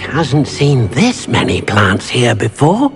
hasn't seen this many plants here before.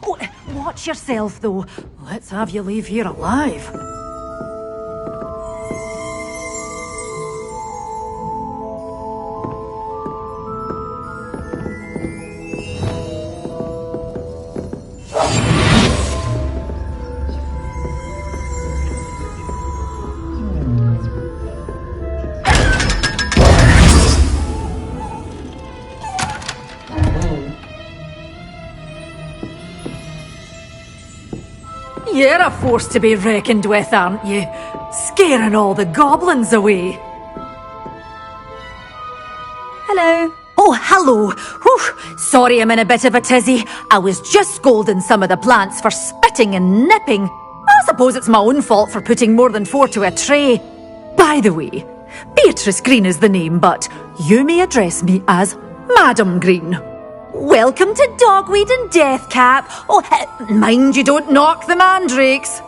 Oh, watch yourself, though. Let's have you leave here alive. You're a force to be reckoned with, aren't you? Scaring all the goblins away. Hello. Oh, hello. Whew. Sorry I'm in a bit of a tizzy. I was just scolding some of the plants for spitting and nipping. I suppose it's my own fault for putting more than 4 to a tray. By the way, Beatrice Green is the name, but you may address me as Madam Green. Welcome to Dogweed and Deathcap. Oh, mind you don't knock the mandrakes.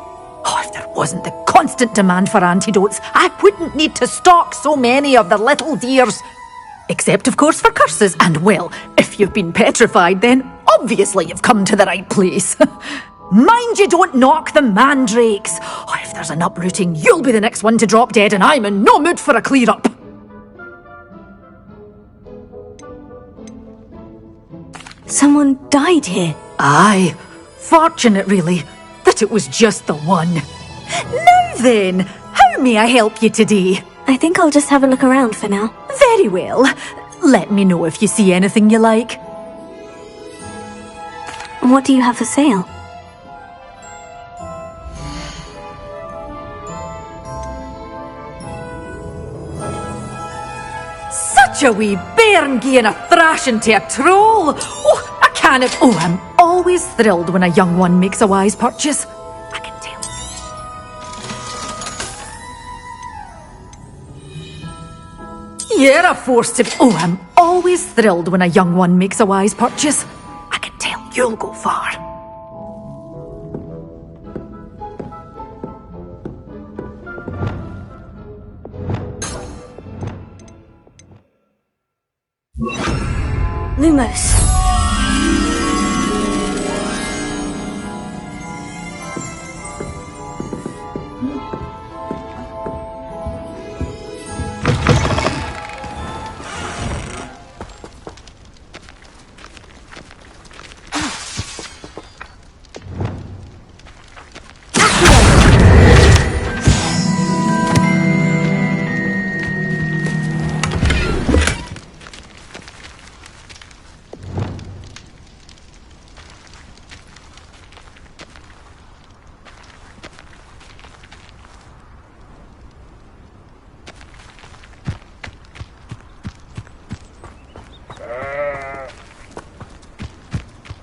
Oh, if there wasn't the constant demand for antidotes, I wouldn't need to stock so many of the little dears. Except, of course, for curses. And, well, if you've been petrified, then obviously you've come to the right place. Mind you don't knock the mandrakes. Oh, if there's an uprooting, you'll be the next one to drop dead, and I'm in no mood for a clear-up. Someone died here. Aye. Fortunate, really, that it was just the one. Now then, how may I help you today? I think I'll just have a look around for now. Very well. Let me know if you see anything you like. What do you have for sale? Such a wee bairn gieing a thrashing to a troll. Oh, I cannot. Oh, I'm always thrilled when a young one makes a wise purchase. I can tell. You're a force to. Oh, I'm always thrilled when a young one makes a wise purchase. I can tell you'll go far. Lumos.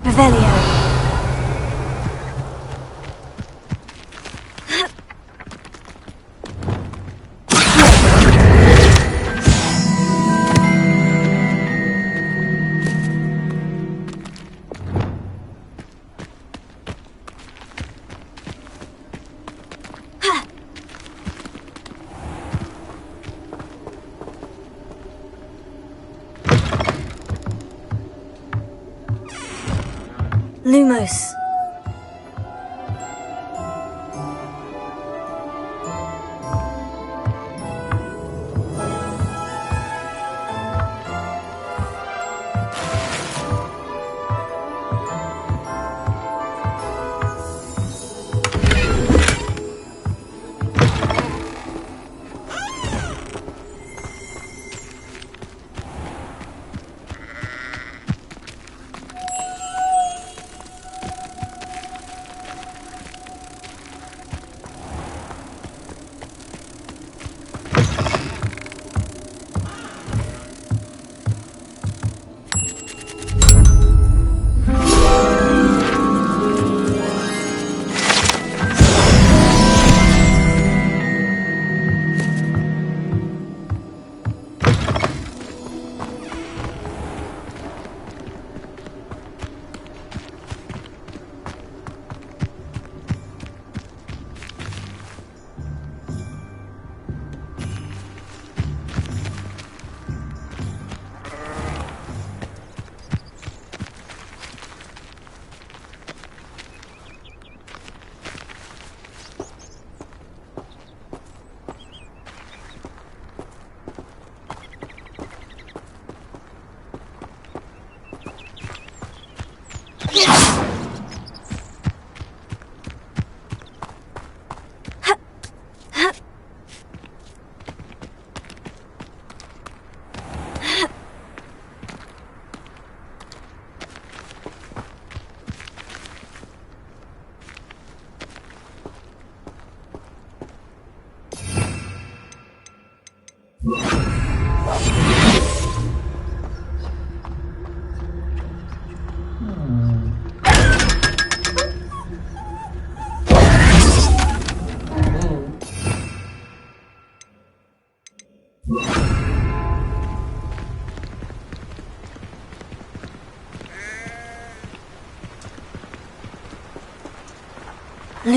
Revelio. Lumos.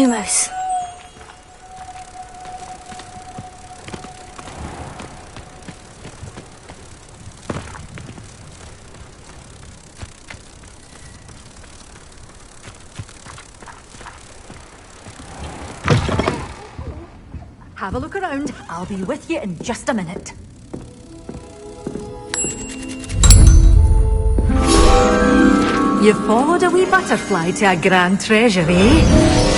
Lumos. Have a look around. I'll be with you in just a minute. You followed a wee butterfly to a grand treasure, eh?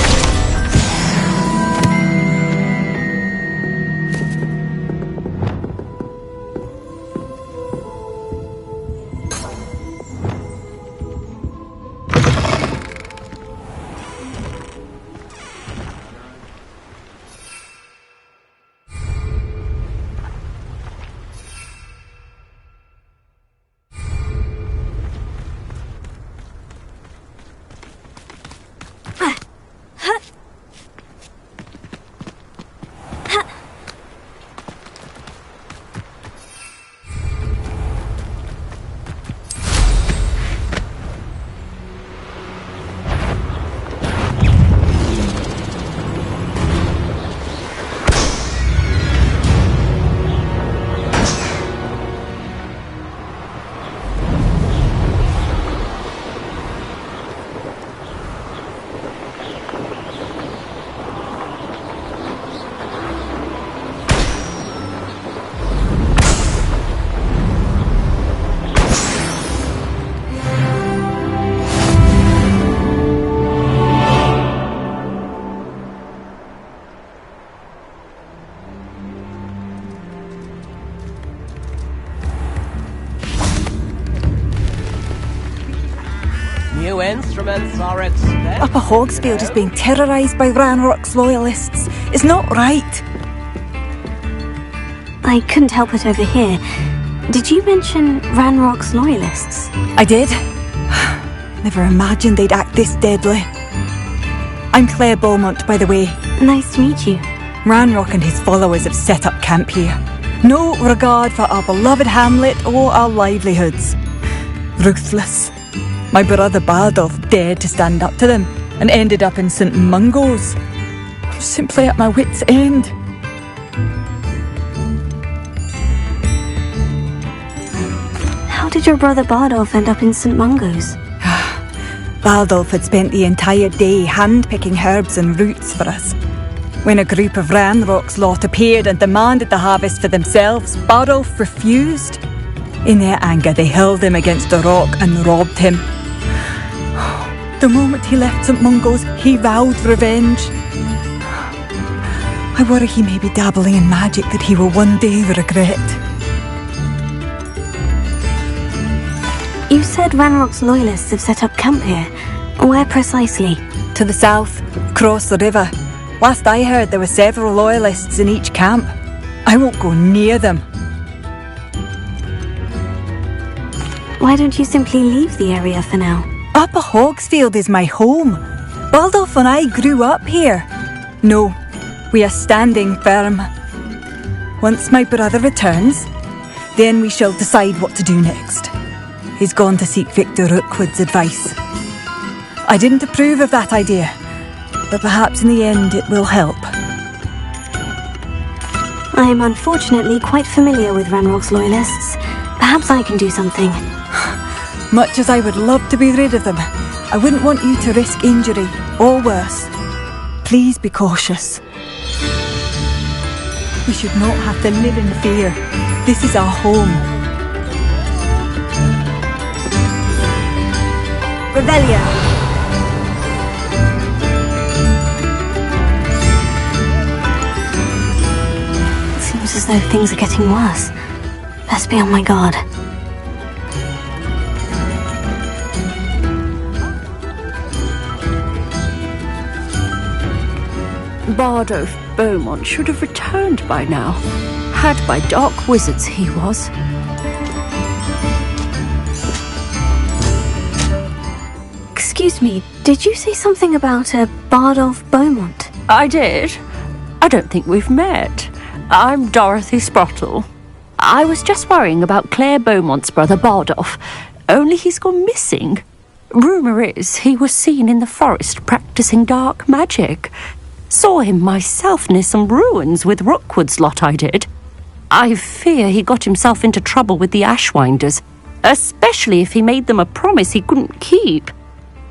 New instruments are expensive. Upper Hogsfield is being terrorised by Ranrock's loyalists. It's not right. I couldn't help it over here. Did you mention Ranrock's loyalists? I did. Never imagined they'd act this deadly. I'm Claire Beaumont, by the way. Nice to meet you. Ranrock and his followers have set up camp here. No regard for our beloved hamlet or our livelihoods. Ruthless. My brother Bardolph dared to stand up to them and ended up in St. Mungo's. I'm simply at my wit's end. How did your brother Bardolph end up in St. Mungo's? Bardolph had spent the entire day hand-picking herbs and roots for us. When a group of Ranrock's lot appeared and demanded the harvest for themselves, Bardolph refused. In their anger, they hurled him against a rock and robbed him. The moment he left St. Mungo's, he vowed revenge. I worry he may be dabbling in magic that he will one day regret. You said Ranrock's loyalists have set up camp here. Where precisely? To the south, across the river. Last I heard, there were several loyalists in each camp. I won't go near them. Why don't you simply leave the area for now? Upper Hogsfield is my home. Bardolph and I grew up here. No, we are standing firm. Once my brother returns, then we shall decide what to do next. He's gone to seek Victor Rookwood's advice. I didn't approve of that idea, but perhaps in the end it will help. I am unfortunately quite familiar with Ranrock's loyalists. Perhaps I can do something. Much as I would love to be rid of them, I wouldn't want you to risk injury, or worse. Please be cautious. We should not have to live in fear. This is our home. Rebellion! Seems as though things are getting worse. Best be on my guard. Bardolph Beaumont should have returned by now. Had by dark wizards he was. Excuse me, did you say something about a Bardolph Beaumont? I did. I don't think we've met. I'm Dorothy Sprottle. I was just worrying about Claire Beaumont's brother Bardolph, only he's gone missing. Rumour is he was seen in the forest practising dark magic. Saw him myself near some ruins with Rookwood's lot, I did. I fear he got himself into trouble with the Ashwinders, especially if he made them a promise he couldn't keep.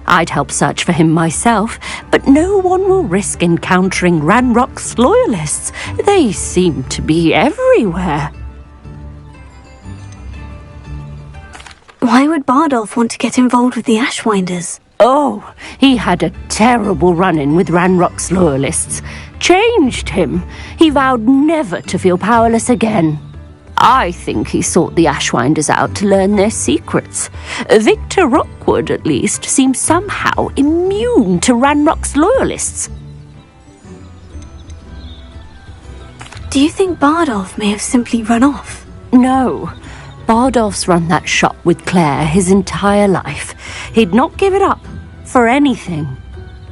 I'd help search for him myself, but no one will risk encountering Ranrock's loyalists. They seem to be everywhere. Why would Bardolph want to get involved with the Ashwinders? Oh, he had a terrible run-in with Ranrock's loyalists. Changed him. He vowed never to feel powerless again. I think he sought the Ashwinders out to learn their secrets. Victor Rookwood, at least, seems somehow immune to Ranrock's loyalists. Do you think Bardolph may have simply run off? No. Bardolph's run that shop with Claire his entire life. He'd not give it up for anything.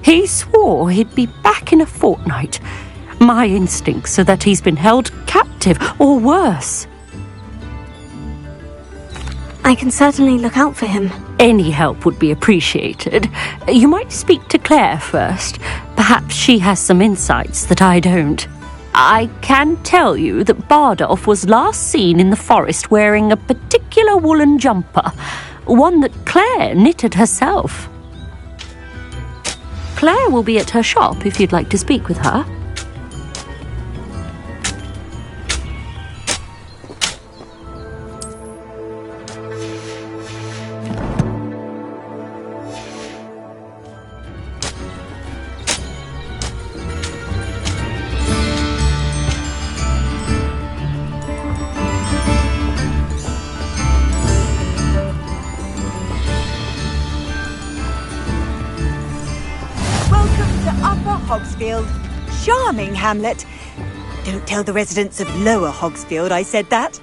He swore he'd be back in a fortnight. My instincts are that he's been held captive, or worse. I can certainly look out for him. Any help would be appreciated. You might speak to Claire first. Perhaps she has some insights that I don't. I can tell you that Bardolph was last seen in the forest wearing a particular woolen jumper, one that Claire knitted herself. Claire will be at her shop if you'd like to speak with her. Charming hamlet. Don't tell the residents of Lower Hogsfield I said that.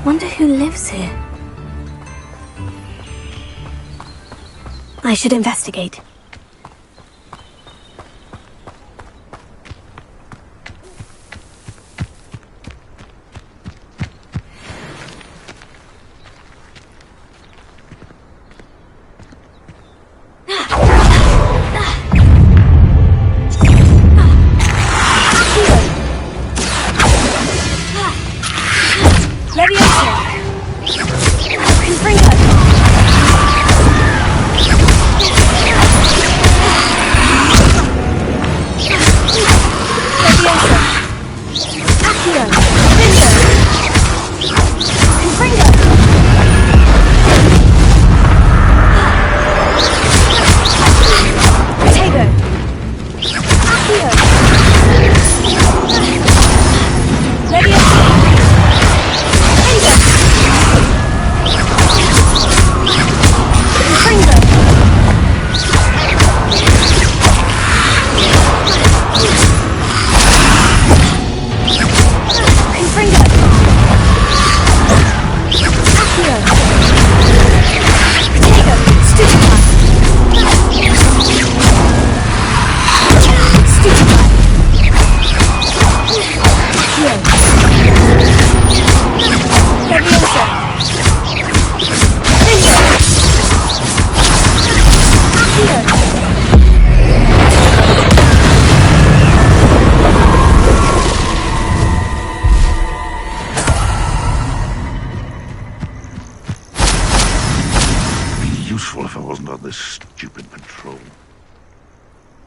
Wonder who lives here. I should investigate.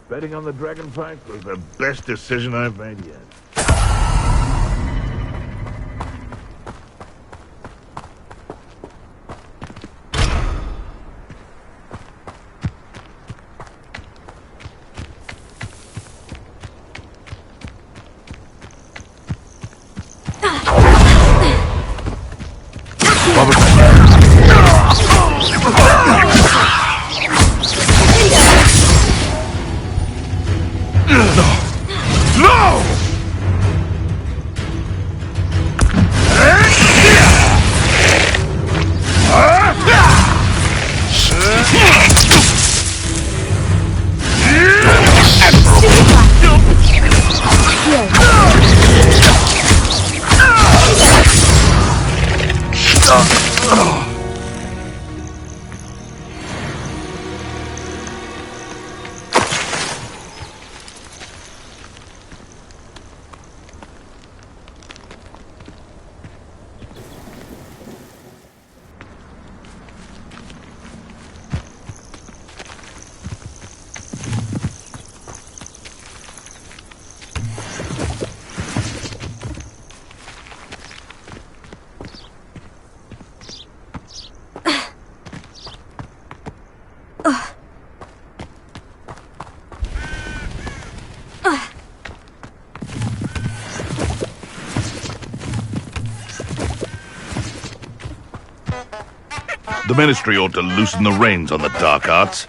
Betting on the dragonfight was the best decision I've made yet. The Ministry ought to loosen the reins on the dark arts.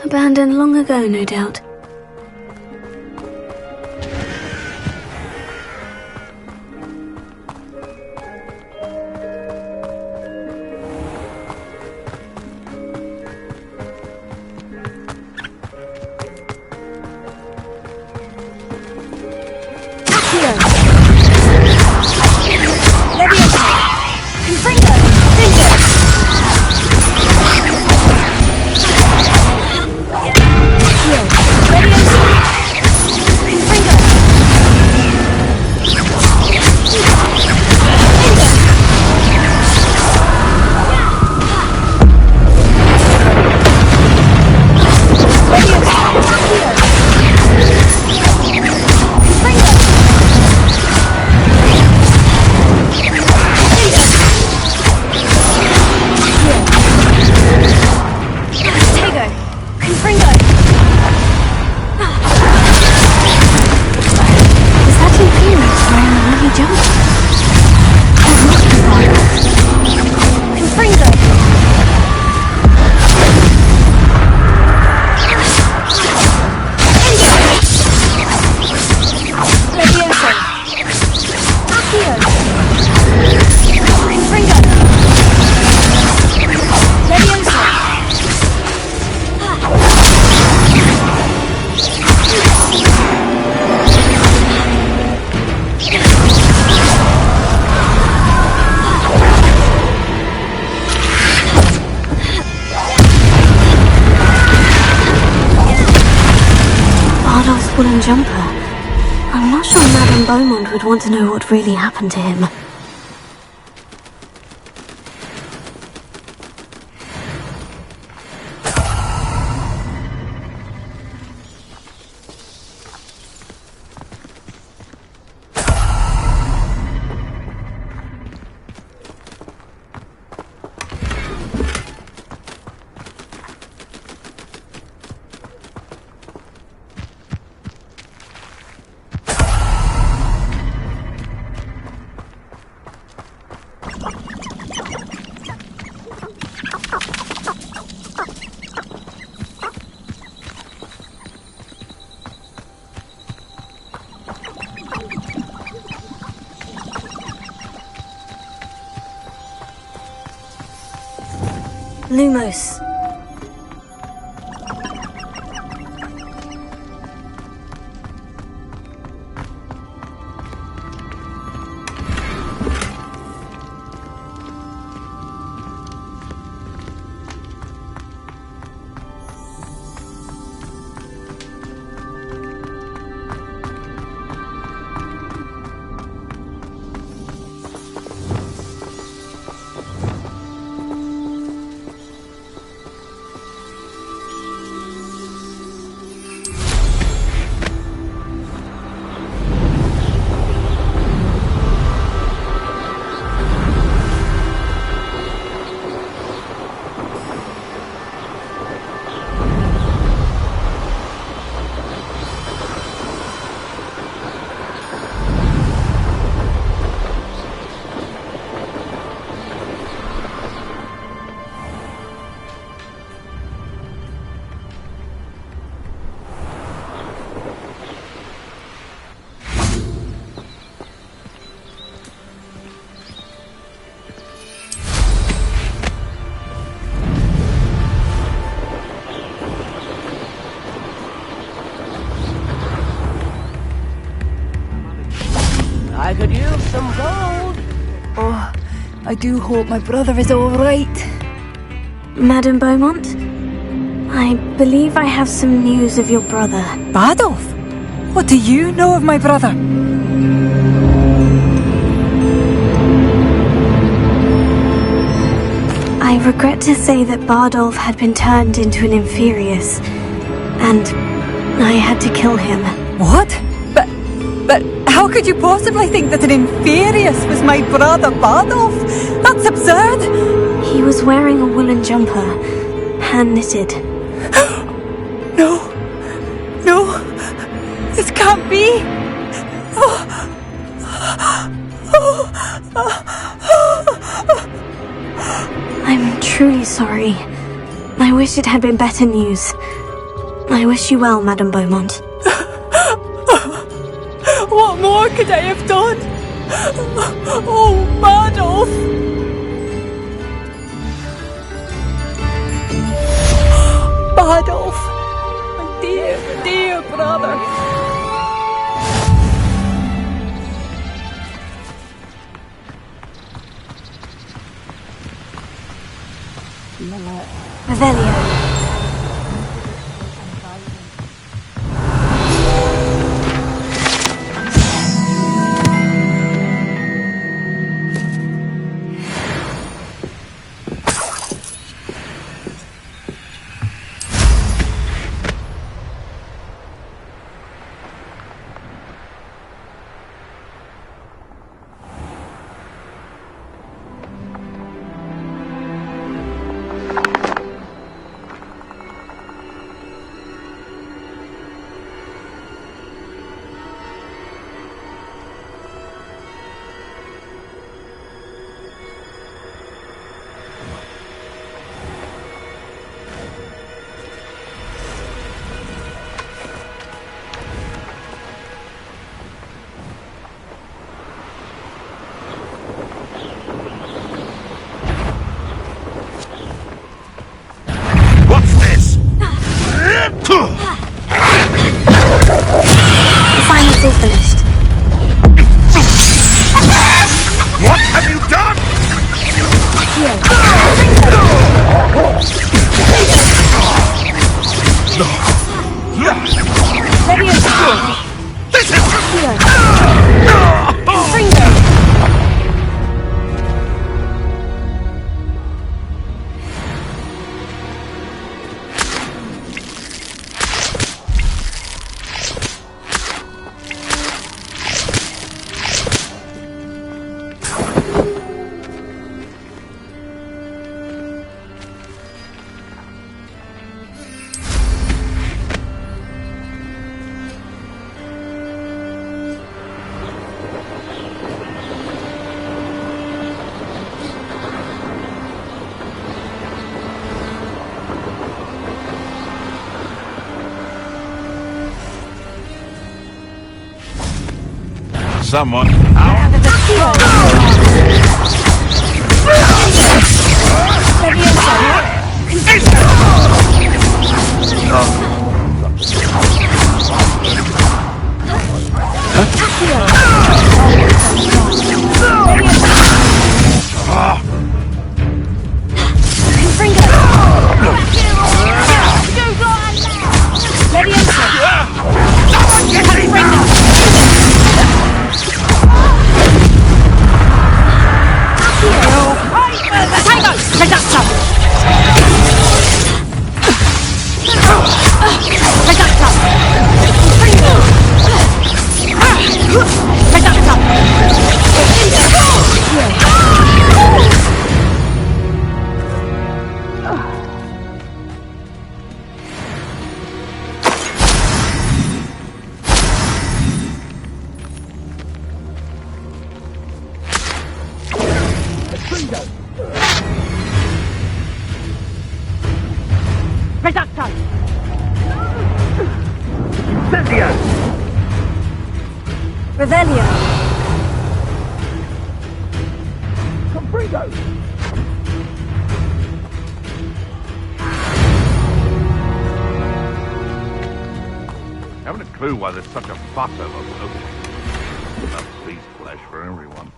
Abandoned long ago, no doubt. Here. jumper. I'm not sure Madame Beaumont would want to know what really happened to him. Lumos. I could use some gold. Oh, I do hope my brother is all right. Madame Beaumont? I believe I have some news of your brother. Badolf? What do you know of my brother? I regret to say that Bardolph had been turned into an Inferius, and I had to kill him. What? But how could you possibly think that an Inferius was my brother Bardolph? That's absurd! He was wearing a woolen jumper, hand-knitted. No, this can't be! I'm truly sorry. I wish it had been better news. I wish you well, Madame Beaumont. What more could I have done? Oh, Bardolph! Bardolph! My dear brother! Revelio. someone. Ow. Revelio. Haven't a clue why there's such a fuss over poaching. Enough beast flesh for everyone.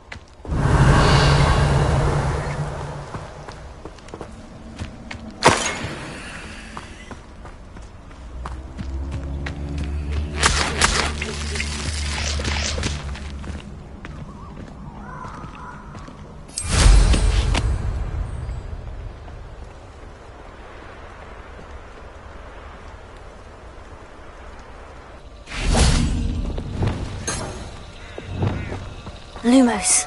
Lumos.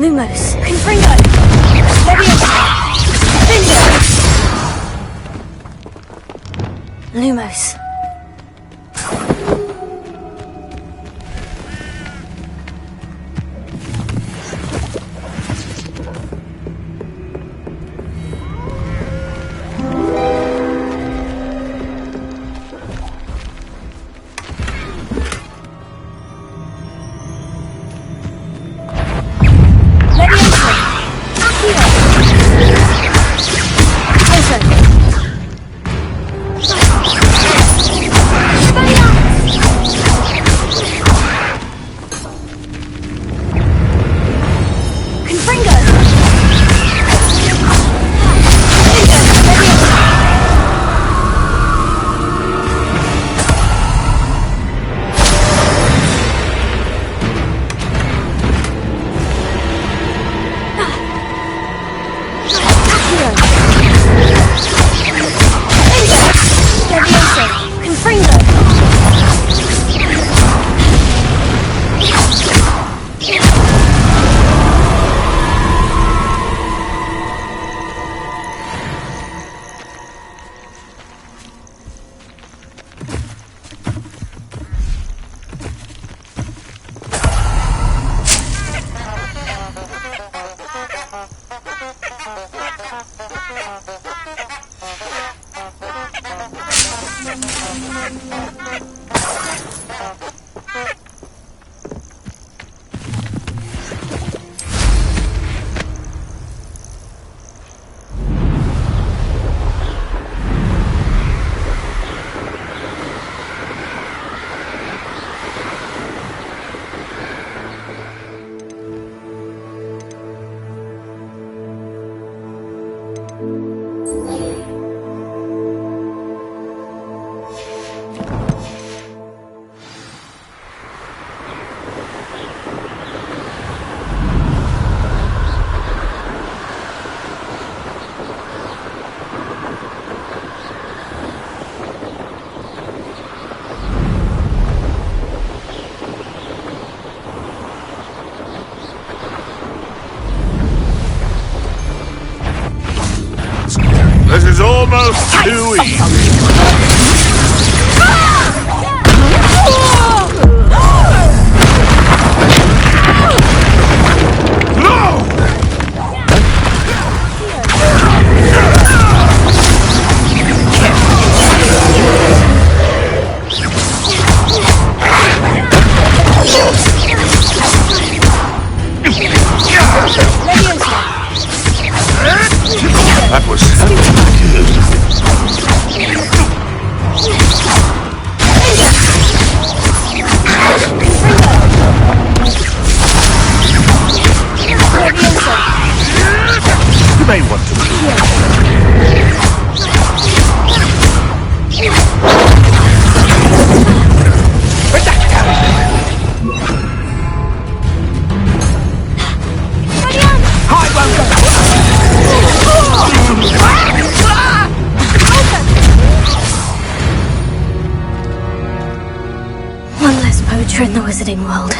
Lumos. Confringo. Lumos. is almost too easy. That was you may want to One less poacher in the wizarding world.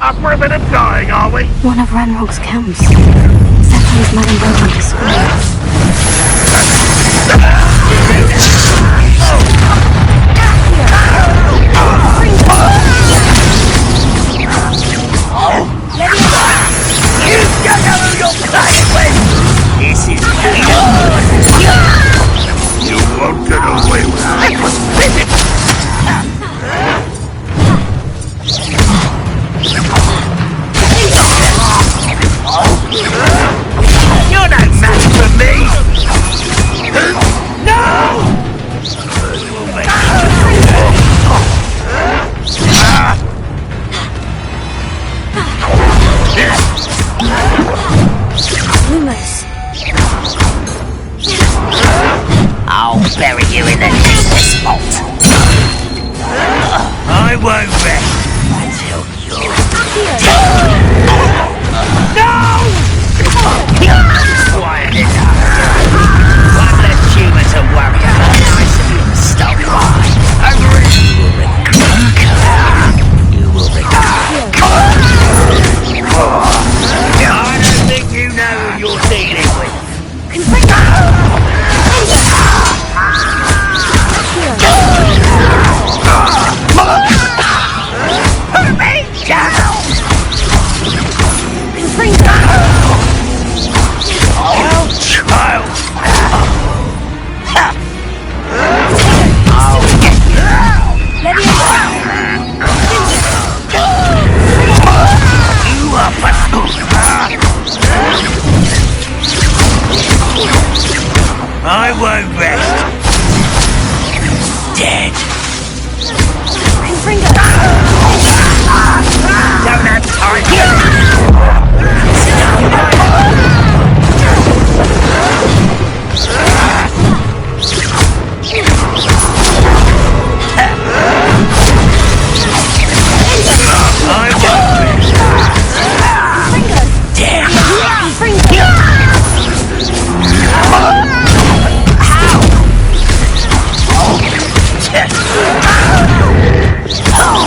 up for a bit of dying, are we? One of Ranrock's camps. Exactly as Madame Bowman described. This is You won't get away with it. You're no match for me! No! Lumos. I'll bury you in the deepest spot. I won't rest until you're No! Quiet it up. One less human to worry about. Nice of you to stop by. You will I don't think you know who you're dealing with. Put me down! Oh, child! I'll get you! You are Percival! I won't rest. Dead. Don't have time. Oh!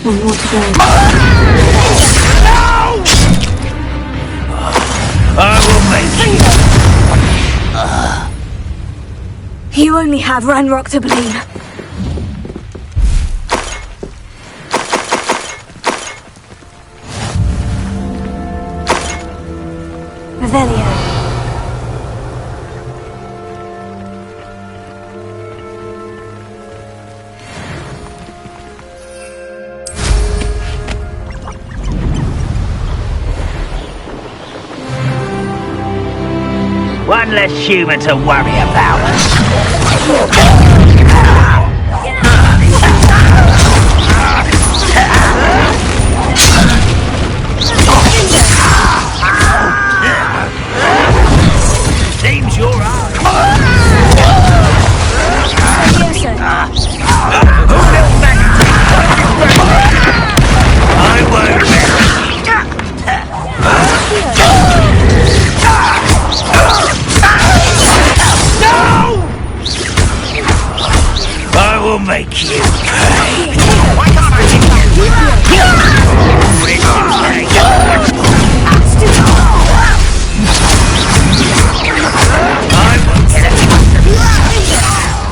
One more to go. I will make you. You only have Ranrock to blame. Revelio. One less human to worry about. Seems you're out. I won't I will make you pay. Why can't I hit you? I will get it.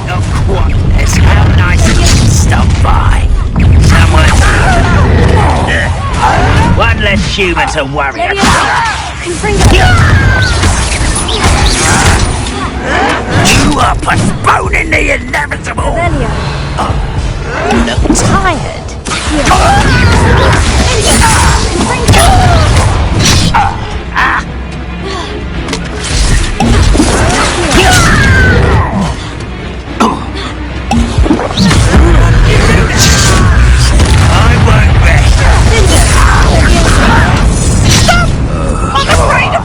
Not quite. That's how nice it is to stop by. Someone. One less human to worry about. You are postponing the inevitable! You look tired. I won't rest. Stop! I'm afraid of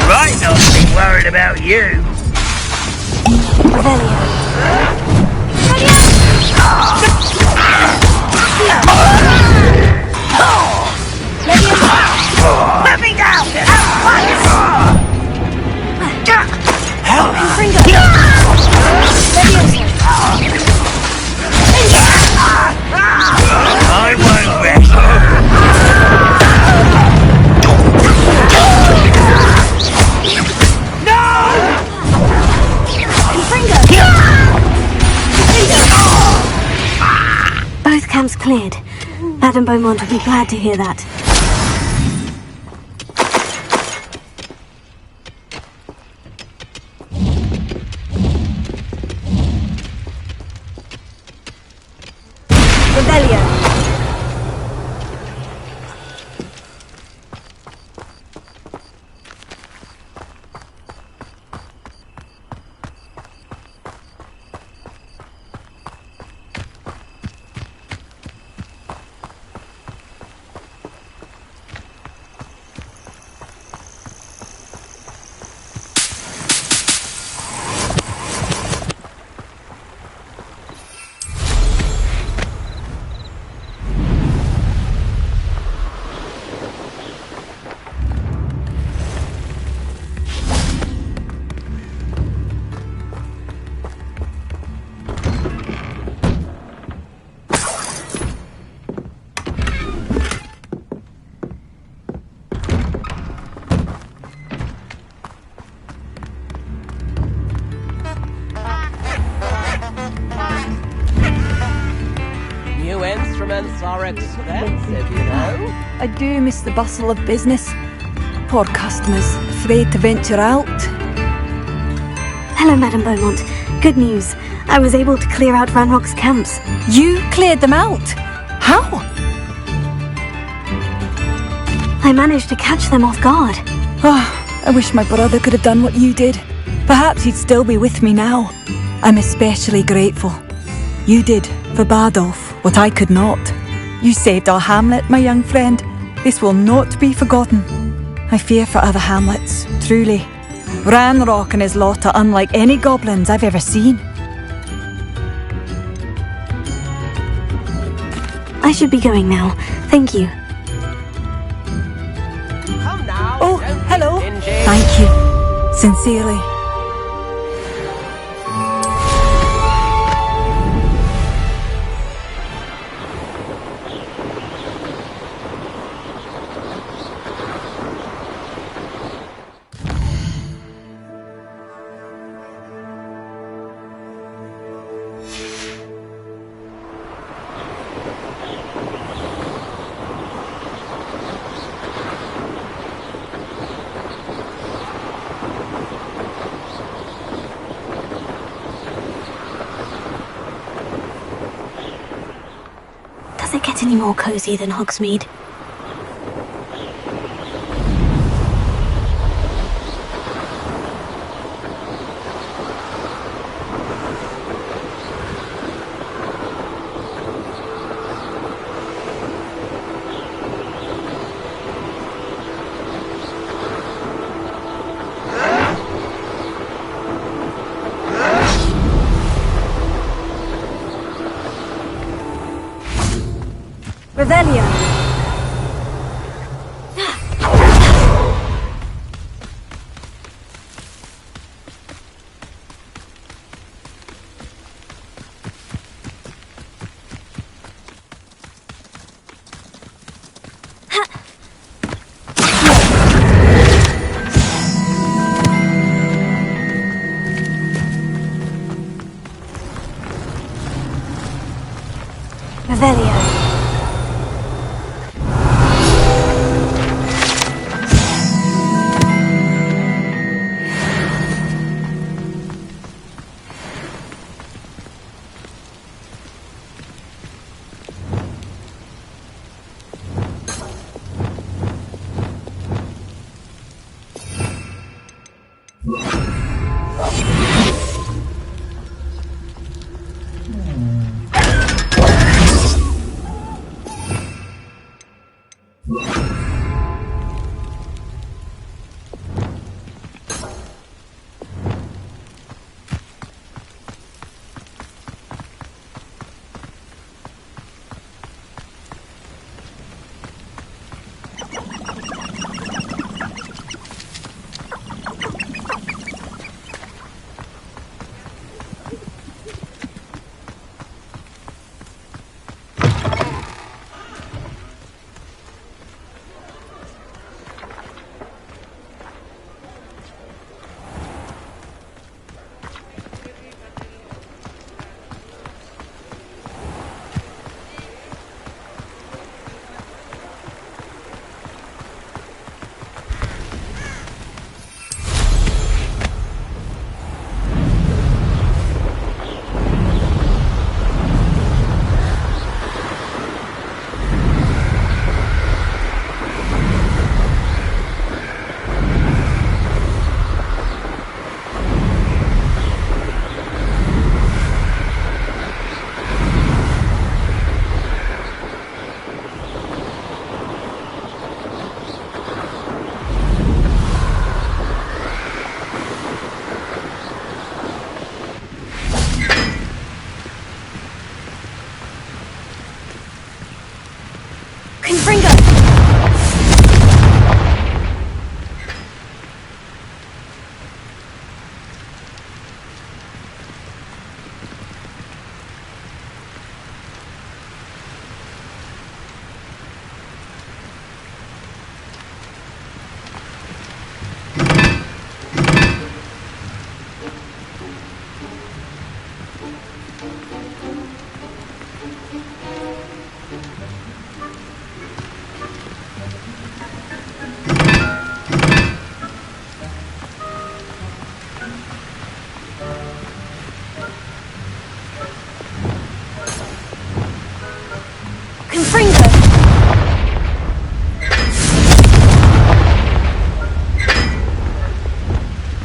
Right, not to be worried about you. Let me go! Help me! I won't rest. Both camps cleared. Madame Beaumont would be glad to hear that. Revelio. New instruments are expensive, you know. I do miss the bustle of business. Poor customers, afraid to venture out. Hello, Madame Beaumont. Good news. I was able to clear out Ranrock's camps. You cleared them out? How? I managed to catch them off guard. Oh, I wish my brother could have done what you did. Perhaps he'd still be with me now. I'm especially grateful. You did, for Bardolph, what I could not. You saved our hamlet, my young friend. This will not be forgotten. I fear for other hamlets, truly. Ranrock and his lot are unlike any goblins I've ever seen. I should be going now. Thank you. Come now. Oh, don't be hello. stingy. Thank you. Sincerely. Does it get any more cozy than Hogsmeade? Revelio. Revelio.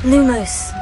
Lumos.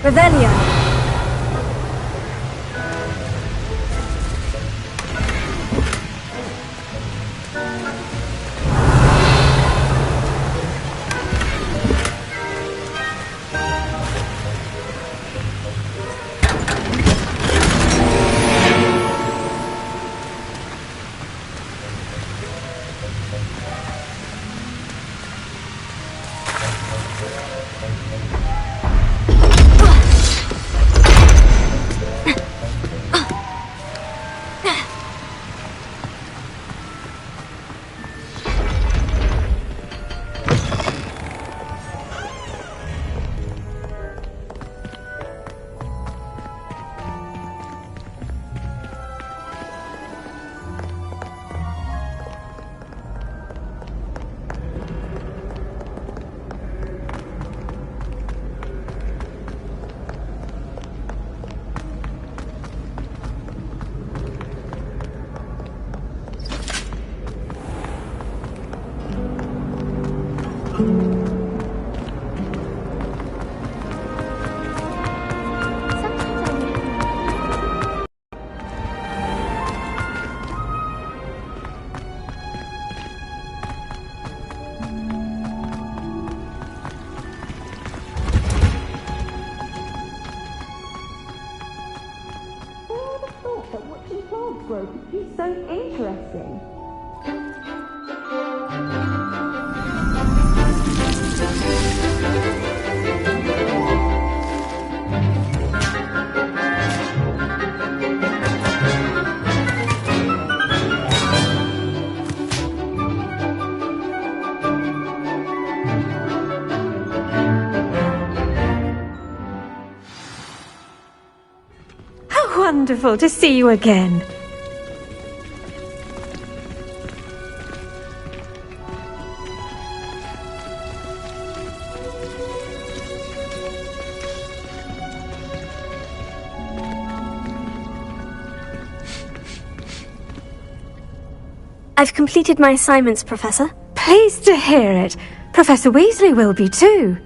Revelio. Wonderful to see you again. I've completed my assignments, Professor. Pleased to hear it. Professor Weasley will be too.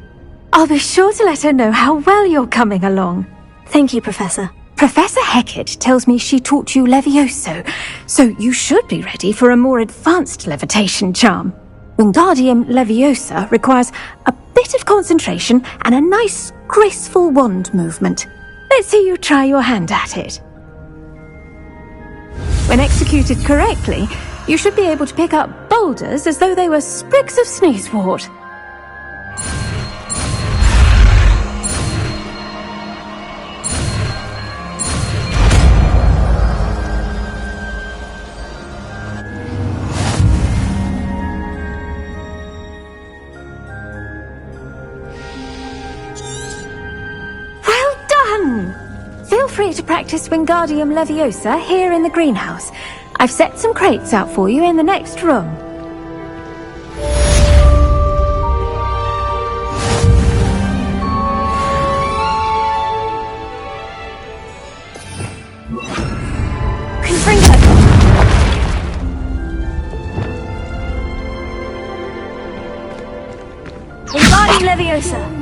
I'll be sure to let her know how well you're coming along. Thank you, Professor. Professor Hecat tells me she taught you Levioso, so you should be ready for a more advanced levitation charm. Wingardium Leviosa requires a bit of concentration and a nice, graceful wand movement. Let's see you try your hand at it. When executed correctly, you should be able to pick up boulders as though they were sprigs of sneezewort. Feel free to practice Wingardium Leviosa here in the greenhouse. I've set some crates out for you in the next room. Confringo! Wingardium Leviosa!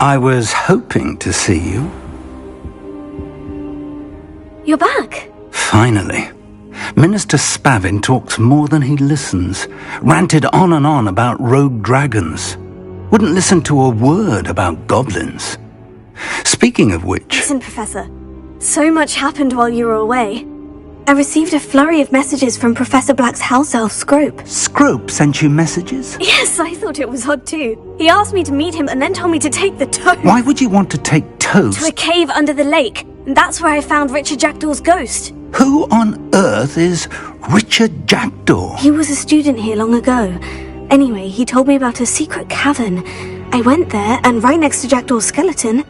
I was hoping to see you. You're back. Finally. Minister Spavin talks more than he listens. Ranted on and on about rogue dragons. Wouldn't listen to a word about goblins. Speaking of which... Listen, Professor. So much happened while you were away. I received a flurry of messages from Professor Black's house elf, Scrope. Scrope sent you messages? Yes, I thought it was odd too. He asked me to meet him and then told me to take the toad. Why would you want to take toads? To a cave under the lake. And that's where I found Richard Jackdaw's ghost. Who on earth is Richard Jackdaw? He was a student here long ago. Anyway, he told me about a secret cavern. I went there, and right next to Jackdaw's skeleton,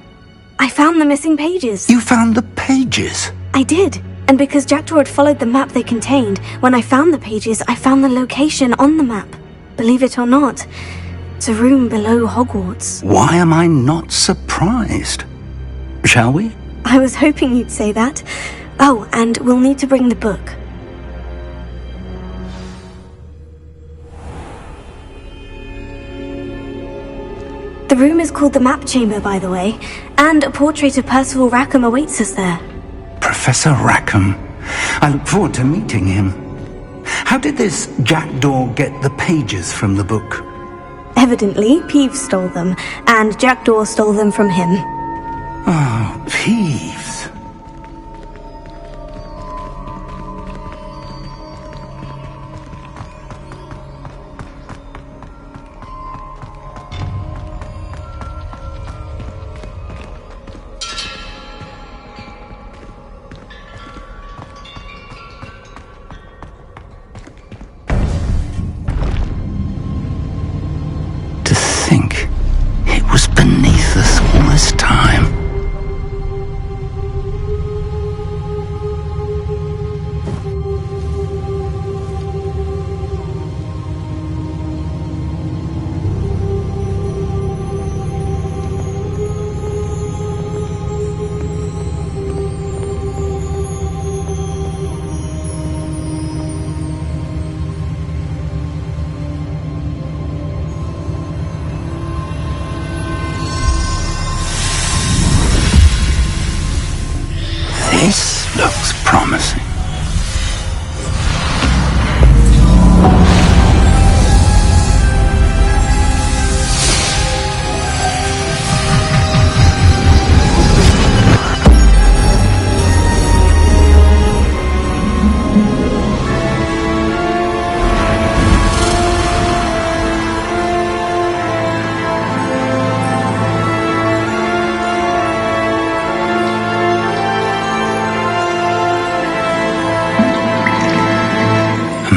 I found the missing pages. You found the pages? I did. And because Jackdaw had followed the map they contained, when I found the pages, I found the location on the map. Believe it or not, it's a room below Hogwarts. Why am I not surprised? Shall we? I was hoping you'd say that. Oh, and we'll need to bring the book. The room is called the Map Chamber, by the way, and a portrait of Percival Rackham awaits us there. Professor Rackham. I look forward to meeting him. How did this Jackdaw get the pages from the book? Evidently, Peeves stole them, and Jackdaw stole them from him. Oh, Peeves. To think it was beneath us all this time. This looks promising.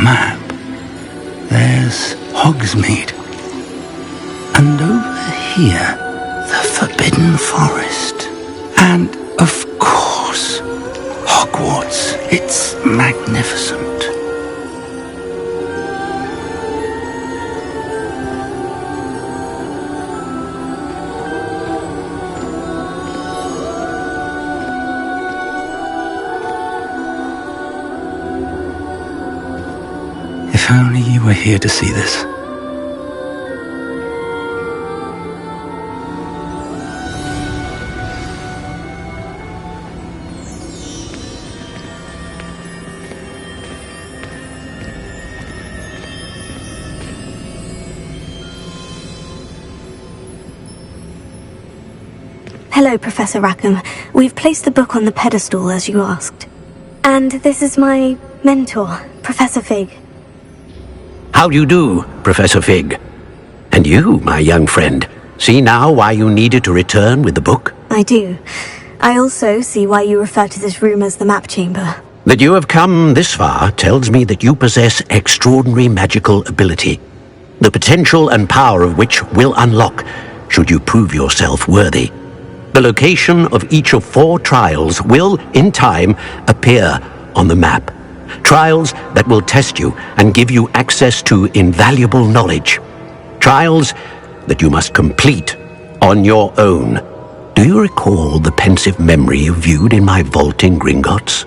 Map. There's Hogsmeade. And over here, the Forbidden Forest. And, of course, Hogwarts. It's magnificent. If only you were here to see this. Hello, Professor Rackham. We've placed the book on the pedestal as you asked. And this is my mentor, Professor Fig. How do you do, Professor Fig? And you, my young friend, see now why you needed to return with the book? I do. I also see why you refer to this room as the Map Chamber. That you have come this far tells me that you possess extraordinary magical ability, the potential and power of which will unlock should you prove yourself worthy. The location of each of 4 trials will, in time, appear on the map. Trials that will test you and give you access to invaluable knowledge. Trials that you must complete on your own. Do you recall the pensive memory you viewed in my vault in Gringotts?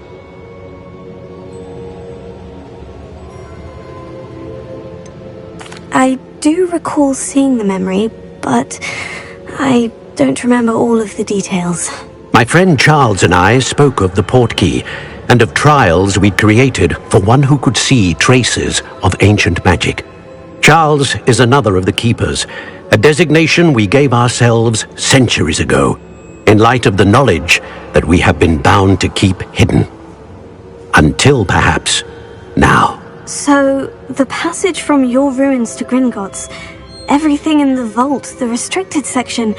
I do recall seeing the memory, but I don't remember all of the details. My friend Charles and I spoke of the portkey and of trials we'd created for one who could see traces of ancient magic. Charles is another of the keepers, a designation we gave ourselves centuries ago, in light of the knowledge that we have been bound to keep hidden. Until perhaps now. So, the passage from your ruins to Gringotts, everything in the vault, the restricted section,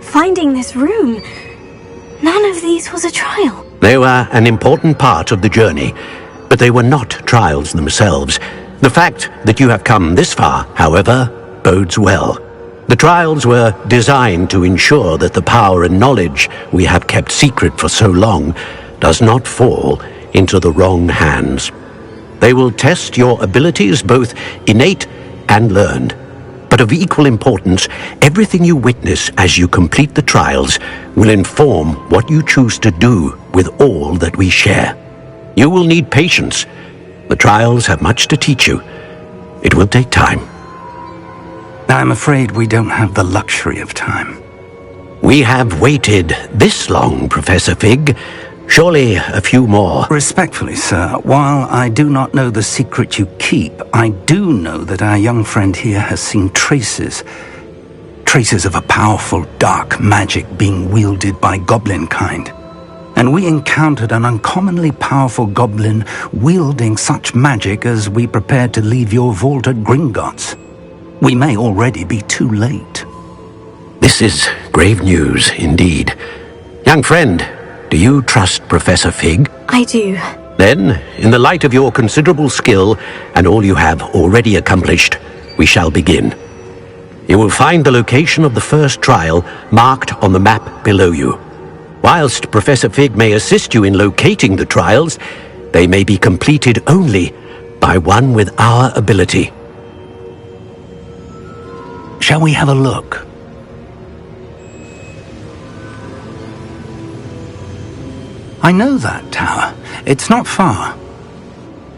finding this room, none of these was a trial. They were an important part of the journey, but they were not trials themselves. The fact that you have come this far, however, bodes well. The trials were designed to ensure that the power and knowledge we have kept secret for so long does not fall into the wrong hands. They will test your abilities, both innate and learned. But of equal importance, everything you witness as you complete the trials will inform what you choose to do with all that we share. You will need patience. The trials have much to teach you. It will take time. I'm afraid we don't have the luxury of time. We have waited this long, Professor Fig. Surely a few more. Respectfully, sir, while I do not know the secret you keep, I do know that our young friend here has seen traces of a powerful dark magic being wielded by goblin kind. And we encountered an uncommonly powerful goblin wielding such magic as we prepared to leave your vault at Gringotts. We may already be too late. This is grave news indeed. Young friend, do you trust Professor Fig? I do. Then, in the light of your considerable skill and all you have already accomplished, we shall begin. You will find the location of the first trial marked on the map below you. Whilst Professor Fig may assist you in locating the trials, they may be completed only by one with our ability. Shall we have a look? I know that tower. It's not far.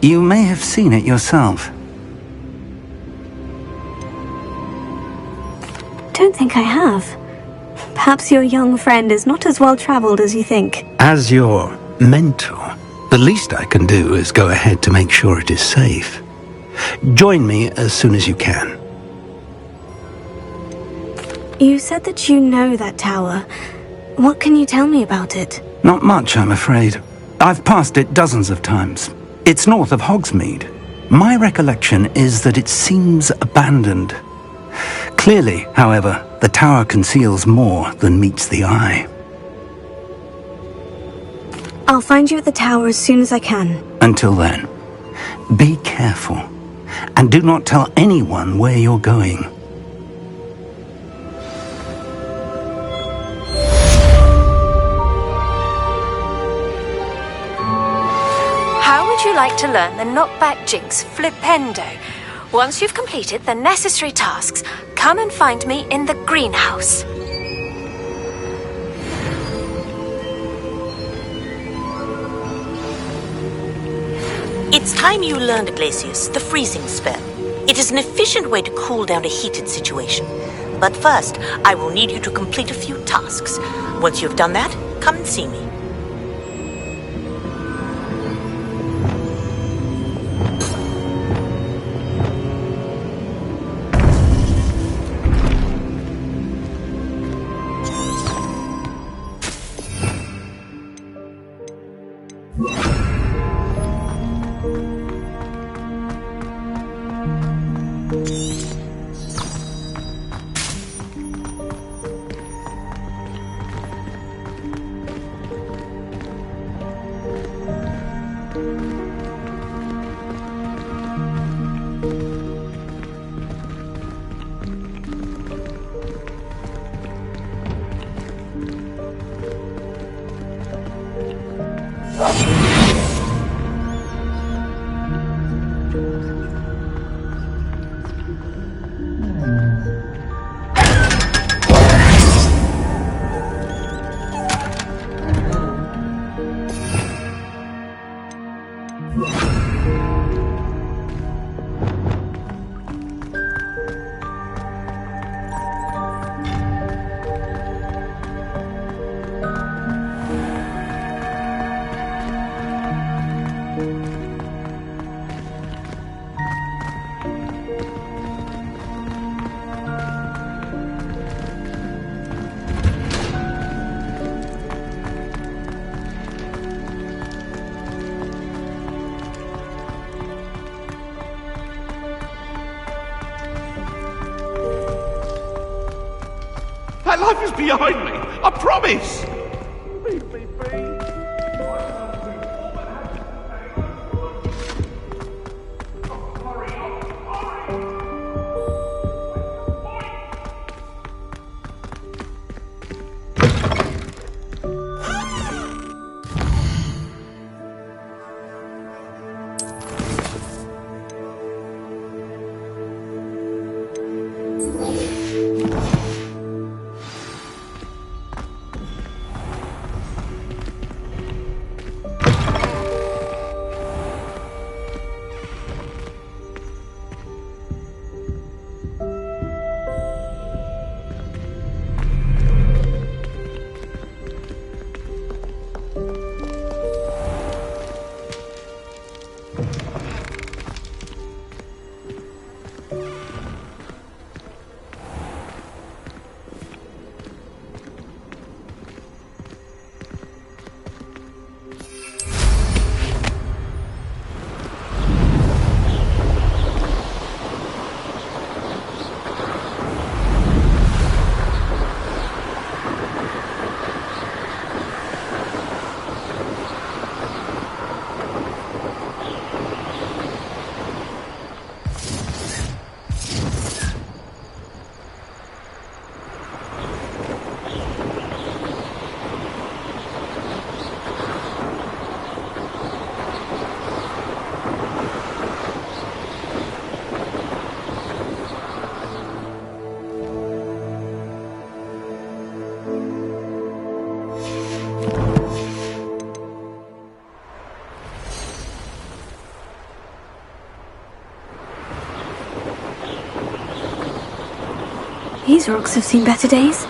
You may have seen it yourself. Don't think I have. Perhaps your young friend is not as well-traveled as you think. As your mentor, the least I can do is go ahead to make sure it is safe. Join me as soon as you can. You said that you know that tower. What can you tell me about it? Not much, I'm afraid. I've passed it dozens of times. It's north of Hogsmeade. My recollection is that it seems abandoned. Clearly, however, the tower conceals more than meets the eye. I'll find you at the tower as soon as I can. Until then, be careful, and do not tell anyone where you're going. How would you like to learn the knockback jinx flipendo? Once you've completed the necessary tasks, come and find me in the greenhouse. It's time you learned, Glacius, the freezing spell. It is an efficient way to cool down a heated situation. But first, I will need you to complete a few tasks. Once you've done that, come and see me. My life is behind me. I promise. Leave me be. These rocks have seen better days.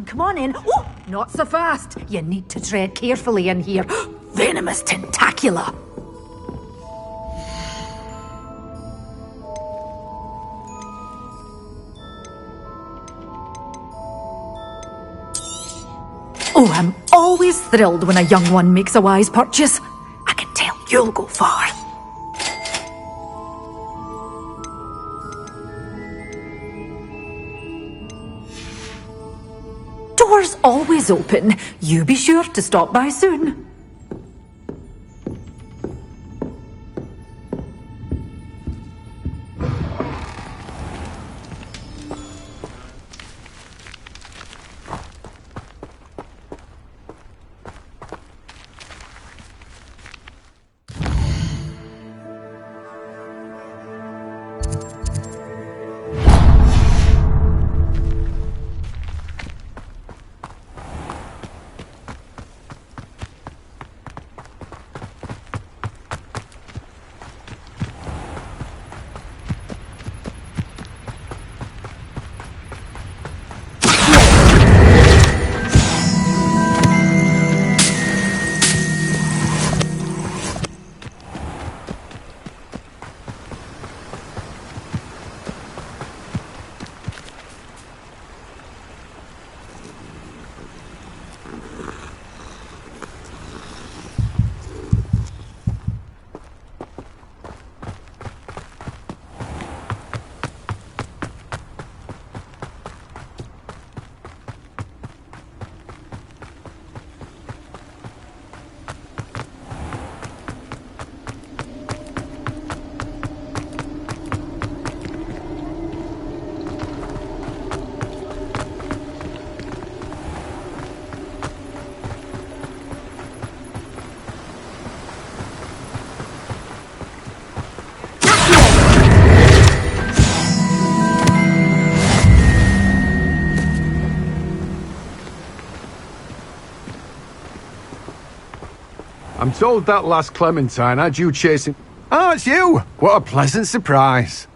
Come on in. Oh, not so fast. You need to tread carefully in here. Venomous tentacula. Oh, I'm always thrilled when a young one makes a wise purchase. I can tell you'll go far. Door's always open. You be sure to stop by soon. I'm told that last Clementine had you chasing... Oh, it's you! What a pleasant surprise.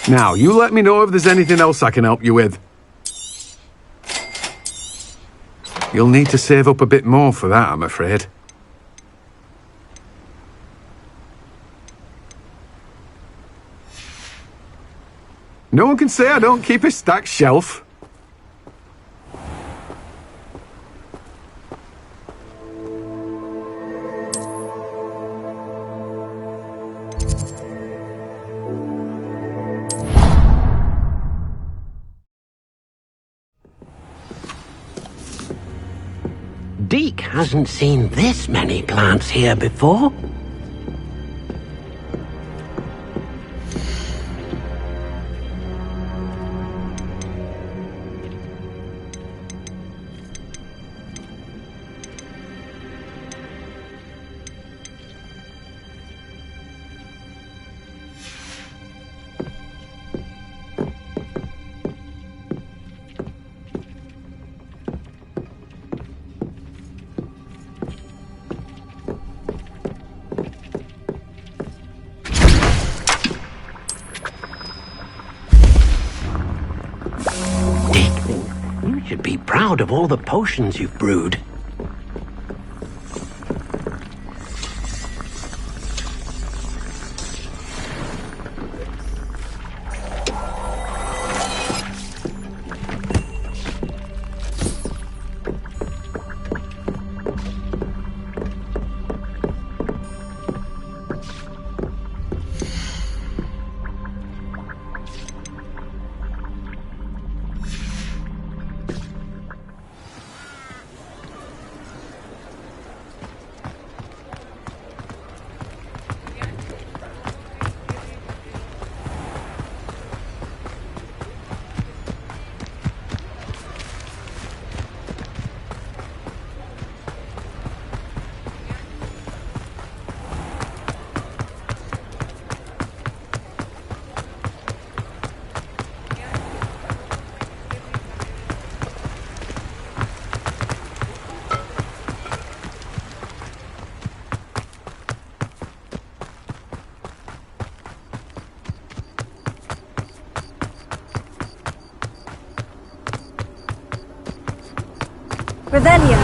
Now, you let me know if there's anything else I can help you with. You'll need to save up a bit more for that, I'm afraid. No one can say I don't keep a stacked shelf. Deke hasn't seen this many plants here before. You should be proud of all the potions you've brewed. Revelio.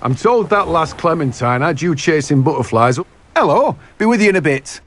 I'm told that last Clementine had you chasing butterflies. Hello, be with you in a bit.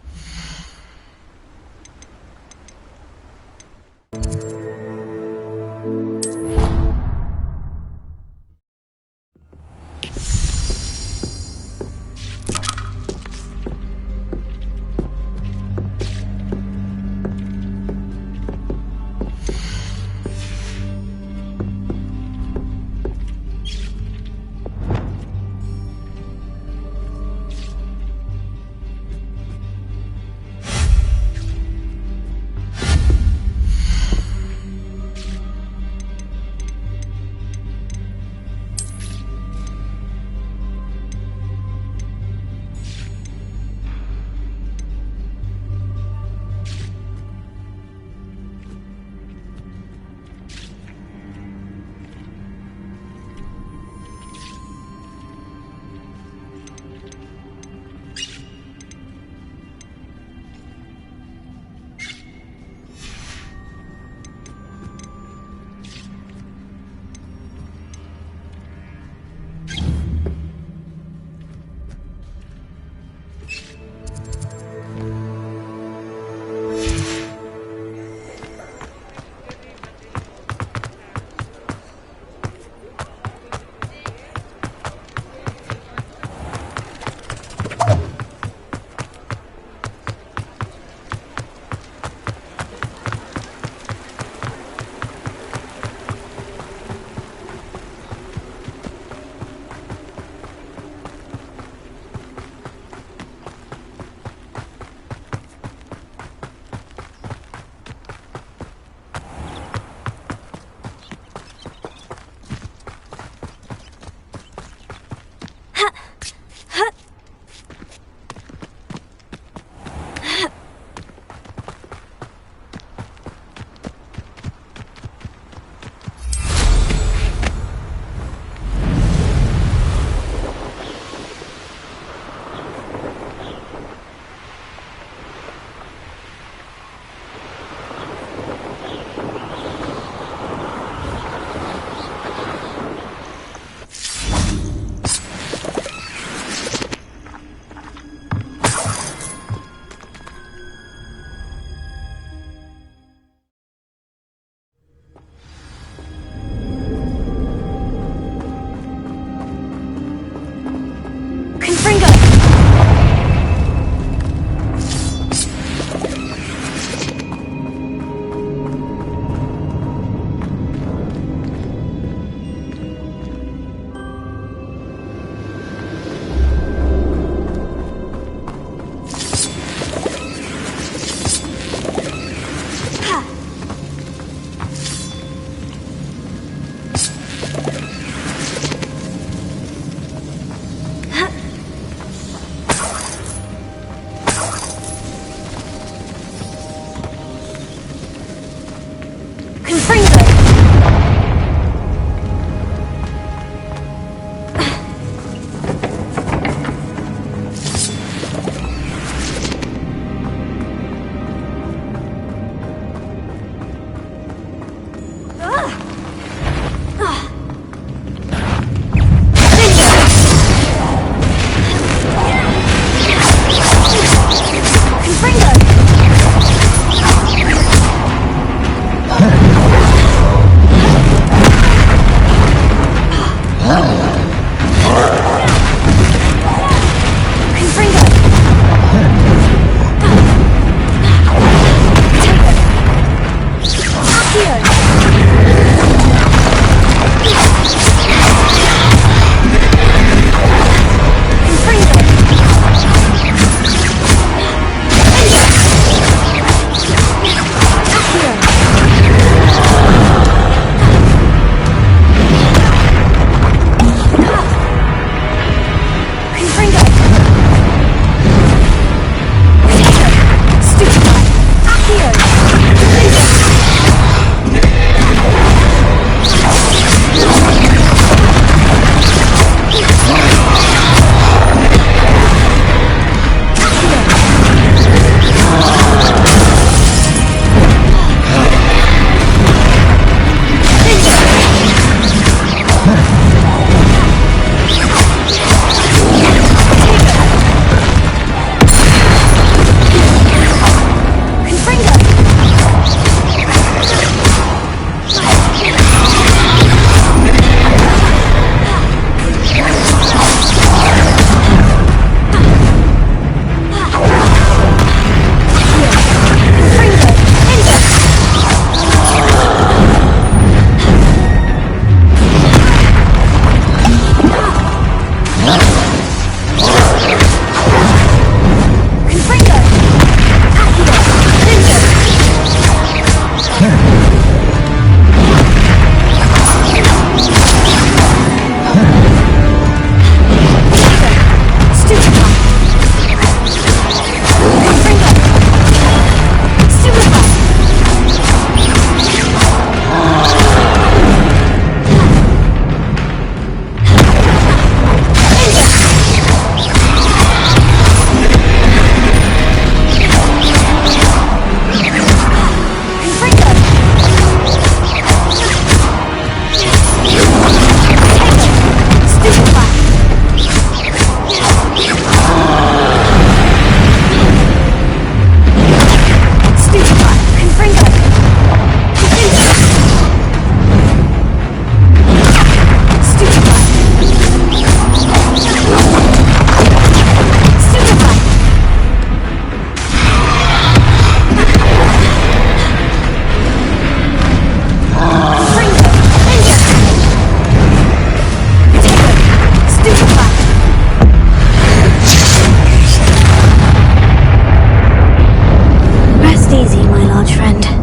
large friend.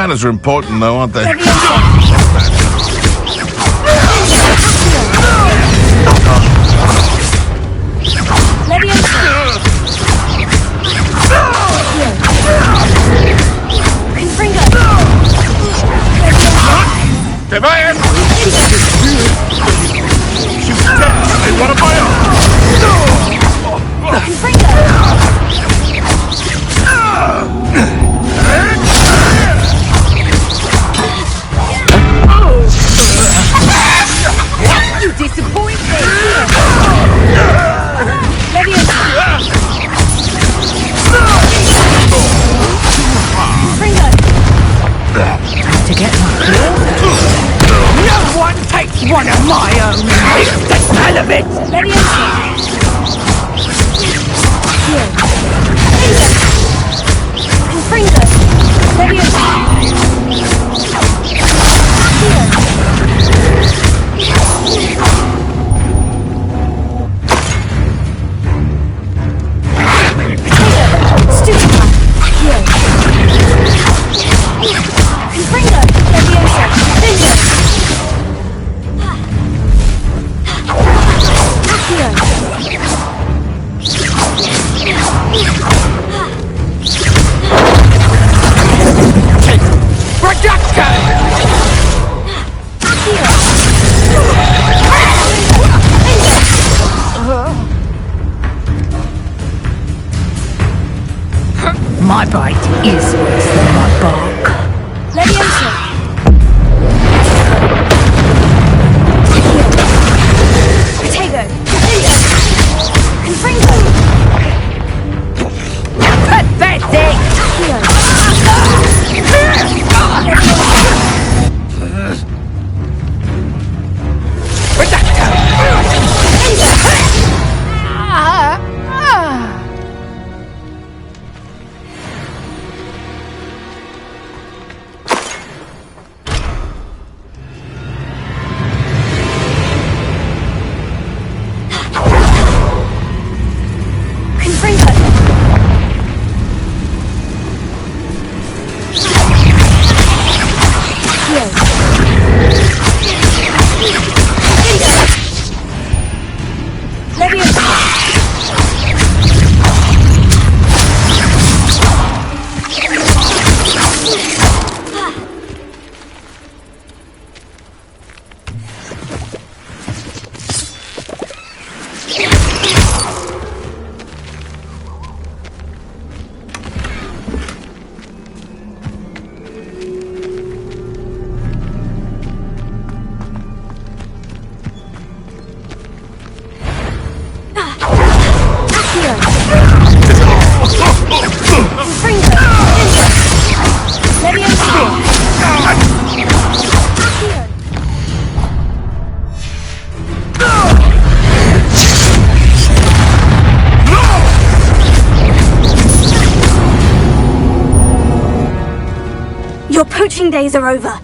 manners are important, though, aren't they? Defiant! Shoot dead! They want to buy up! You disappoint me! To get my clothes. No one takes one of my own and makes the smell of it! My bite is worse than my bark. Your poaching days are over.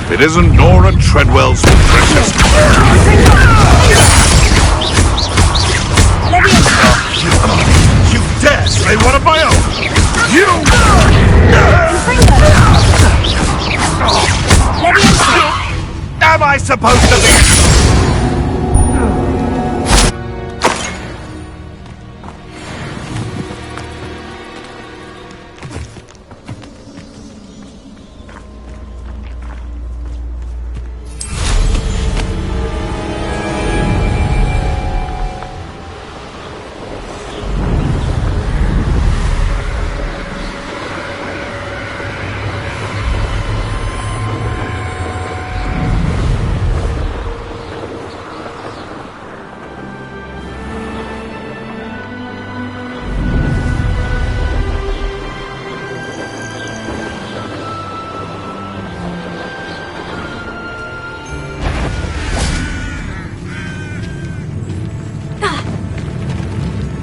It isn't Nora Treadwell's precious. You dare say what am I own? You! Am I supposed to be?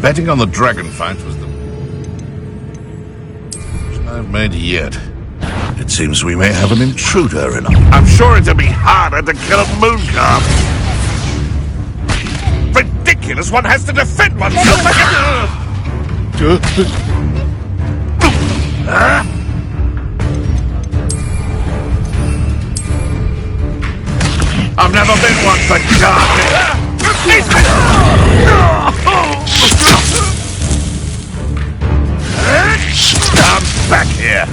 Betting on the dragon fight was the I've made yet. It seems we may have an intruder in. I'm sure it'll be harder to kill a moon calf. Ridiculous! One has to defend oneself. I've never been one for darkness. I'm back here.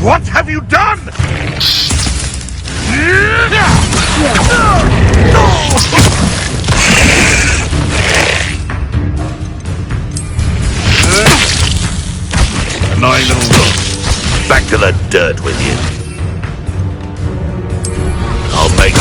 What have you done? Annoying little look. Back to the dirt with you. I'll make...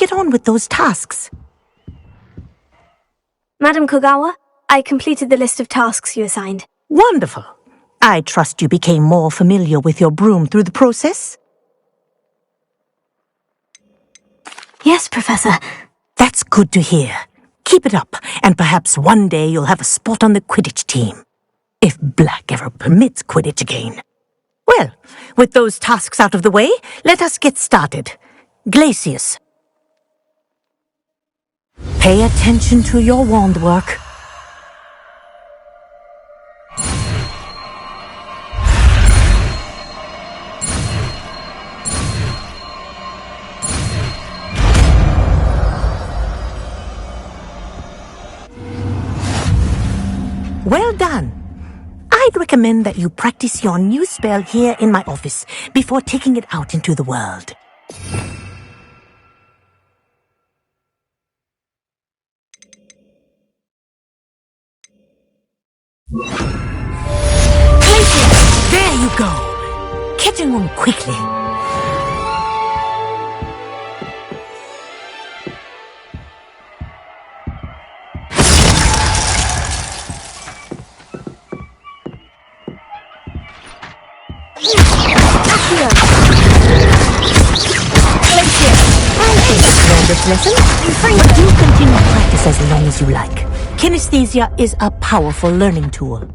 get on with those tasks. Madam Kogawa, I completed the list of tasks you assigned. Wonderful. I trust you became more familiar with your broom through the process? Yes, Professor. That's good to hear. Keep it up, and perhaps one day you'll have a spot on the Quidditch team. If Black ever permits Quidditch again. Well, with those tasks out of the way, let us get started. Glacius. Pay attention to your wand work. Well done. I'd recommend that you practice your new spell here in my office before taking it out into the world. There you go. Catching on quickly. This lesson, but do continue to practice as long as you like. Kinesthesia is a powerful learning tool.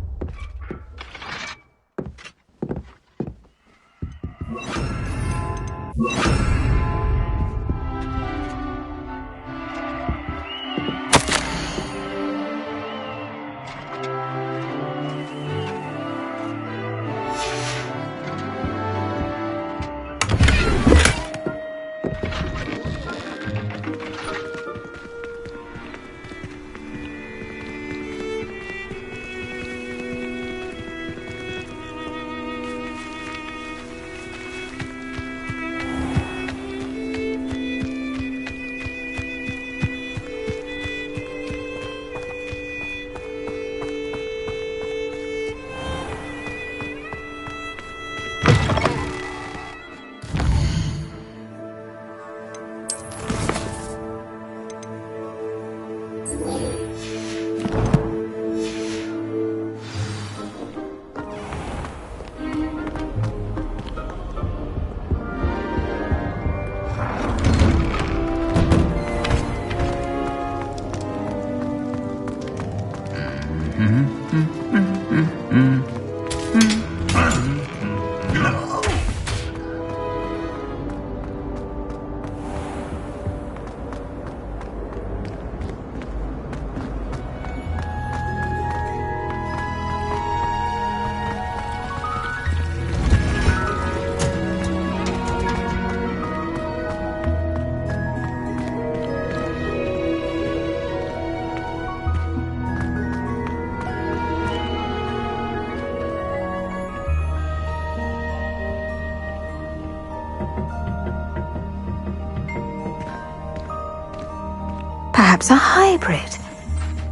Perhaps a hybrid.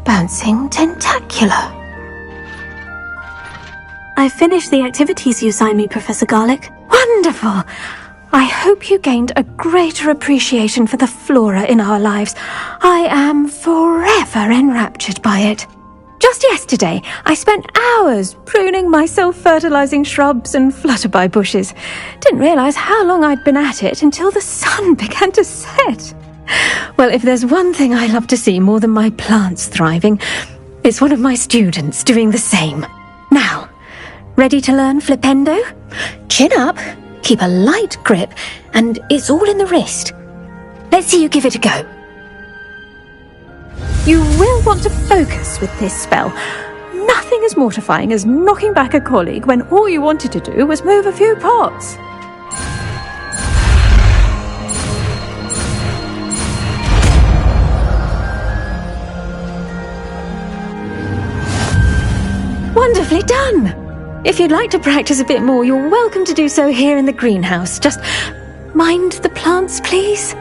Bouncing tentacular. I finished the activities you assigned me, Professor Garlick. Wonderful! I hope you gained a greater appreciation for the flora in our lives. I am forever enraptured by it. Just yesterday, I spent hours pruning my self-fertilizing shrubs and flutterby bushes. Didn't realize how long I'd been at it until the sun began to set. Well, if there's one thing I love to see more than my plants thriving, it's one of my students doing the same. Now, ready to learn Flipendo? Chin up, keep a light grip, and it's all in the wrist. Let's see you give it a go. You will want to focus with this spell. Nothing as mortifying as knocking back a colleague when all you wanted to do was move a few pots. Wonderfully done! If you'd like to practice a bit more, you're welcome to do so here in the greenhouse. Just mind the plants, please.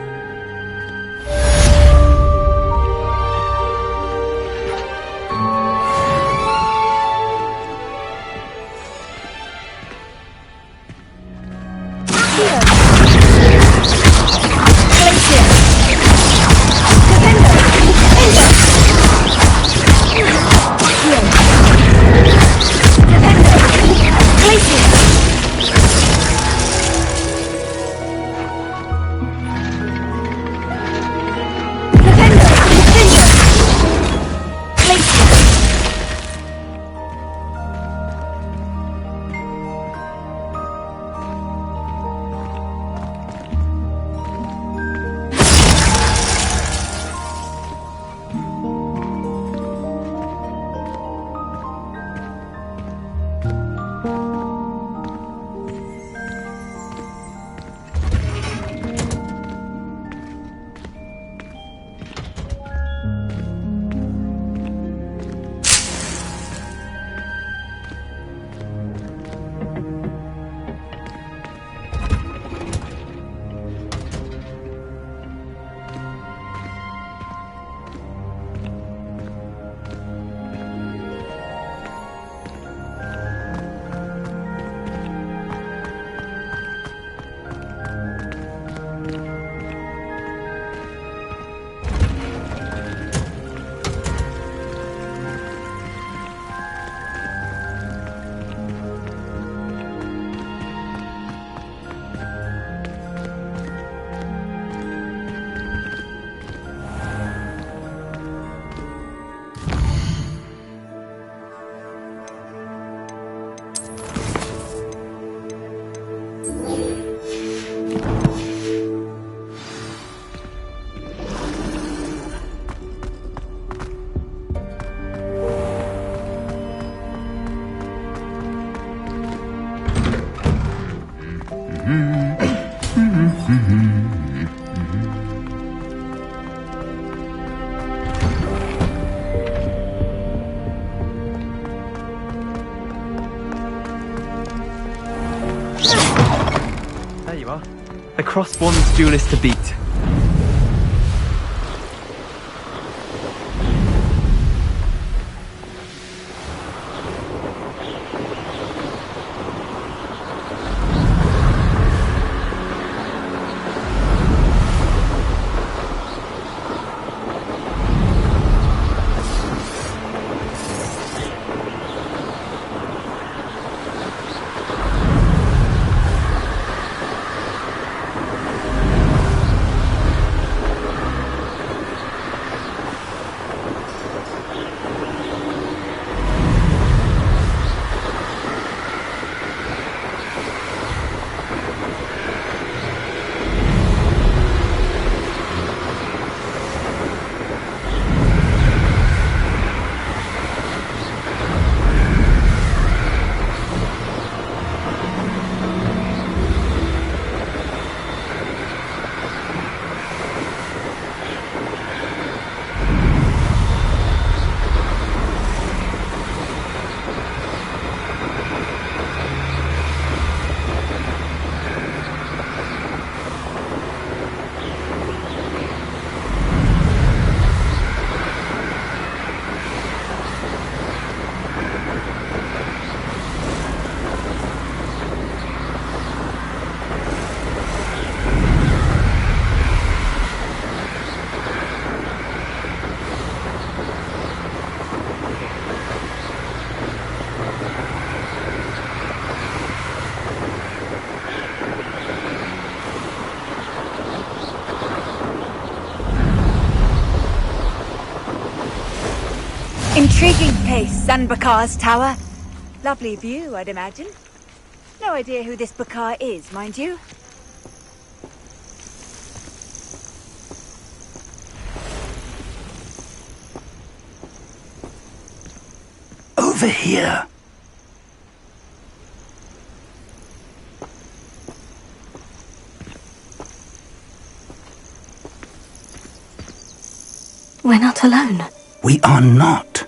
A crossbond's duelist to beat. Intriguing place, Sanbakar's tower. Lovely view, I'd imagine. No idea who this Bakar is, mind you. Over here. We're not alone. We are not.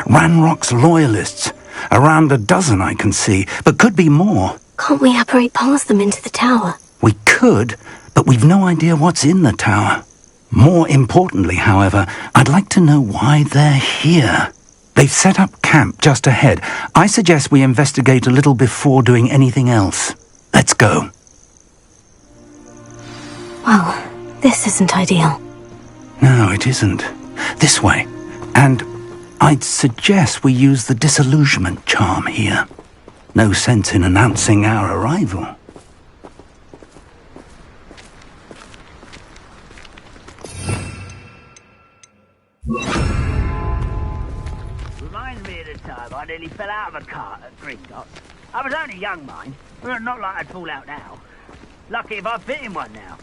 Ranrock's loyalists. Around a dozen I can see, but could be more. Can't we apparate past them into the tower? We could, but we've no idea what's in the tower. More importantly, however, I'd like to know why they're here. They've set up camp just ahead. I suggest we investigate a little before doing anything else. Let's go. Well, this isn't ideal. No, it isn't. This way. And I'd suggest we use the disillusionment charm here. No sense in announcing our arrival. Reminds me of the time I nearly fell out of a cart at Gringotts. I was only young, mind. Well, not like I'd fall out now. Lucky if I fit in one now.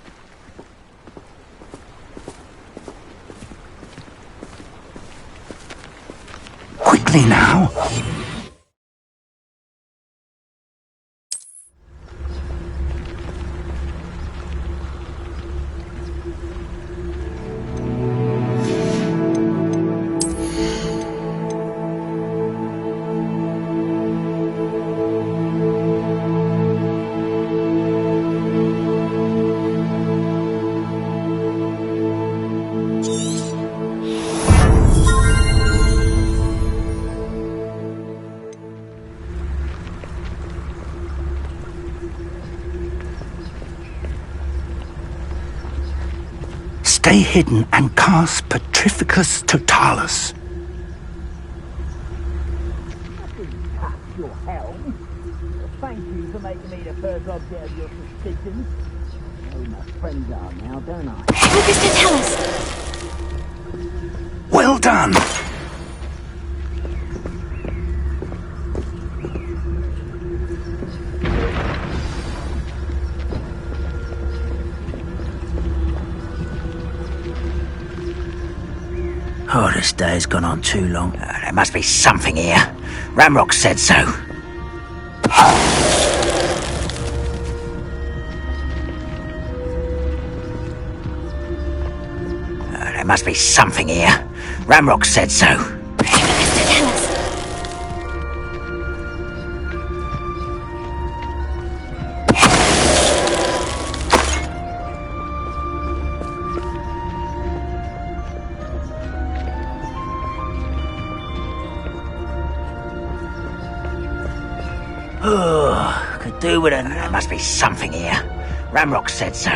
Quickly now. Stay hidden and cast Petrificus Totalis. Your helm. Thank you for making me the first object of your suspicions. I know who my friends are now, don't I? Mr. Tellus! Well done. Oh, this day's gone on too long. There must be something here. Ramrock said so. There must be something here. Ramrock said so. Mr. Tellus! Oh, could do with an... There must be something here. Ramrock said so.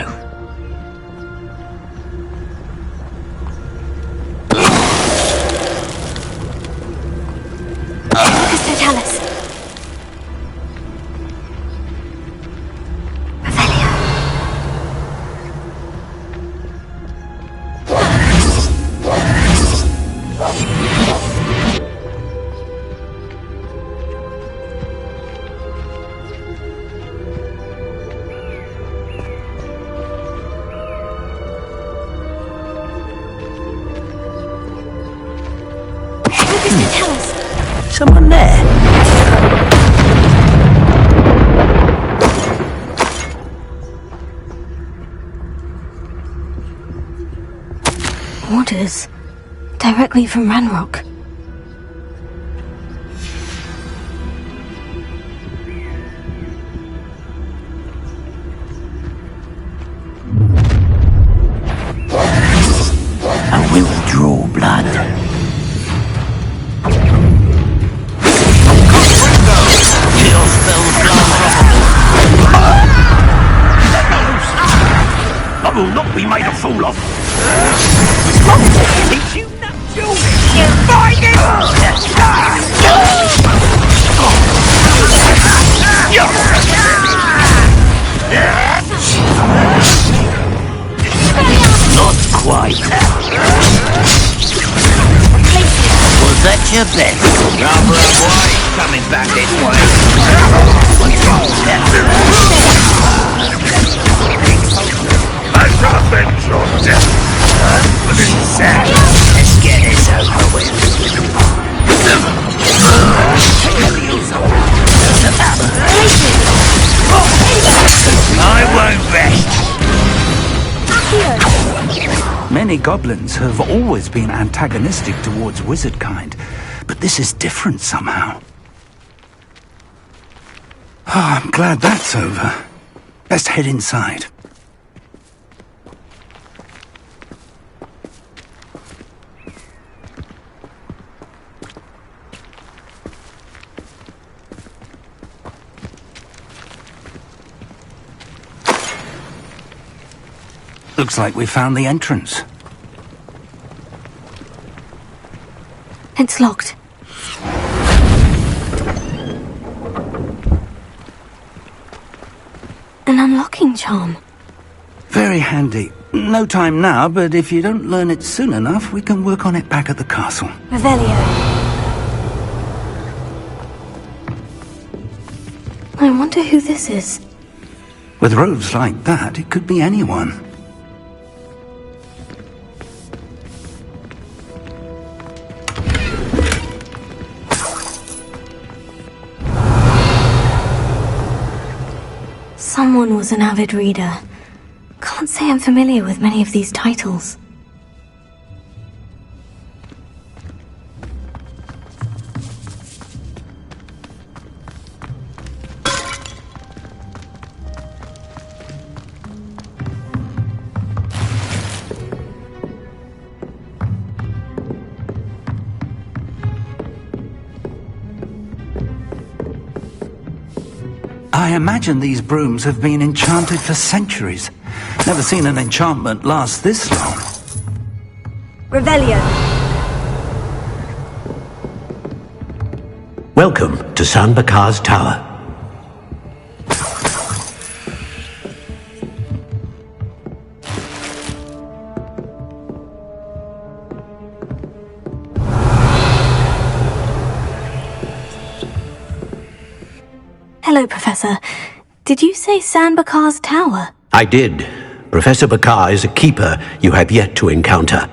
Mr. Tallis. Someone there. Orders. Directly from Ranrock. I will draw blood. I will not be made a fool of. Did you not do it? You fighting? Not quite. Was that your bet? Rather a boy coming back this way. I shall avenge your death. But it's sad. Let's get this over with. I won't rest. Many goblins have always been antagonistic towards wizard kind, but this is different somehow. Ah, I'm glad that's over. Let's head inside. Looks like we found the entrance. It's locked. An unlocking charm. Very handy. No time now, but if you don't learn it soon enough, we can work on it back at the castle. Revelio. I wonder who this is. With robes like that, it could be anyone. Someone was an avid reader. Can't say I'm familiar with many of these titles. I imagine these brooms have been enchanted for centuries. Never seen an enchantment last this long. Revelio. Welcome to San Bakar's Tower. Hello, Professor. Did you say San Bakar's Tower? I did. Professor Bakar is a keeper you have yet to encounter.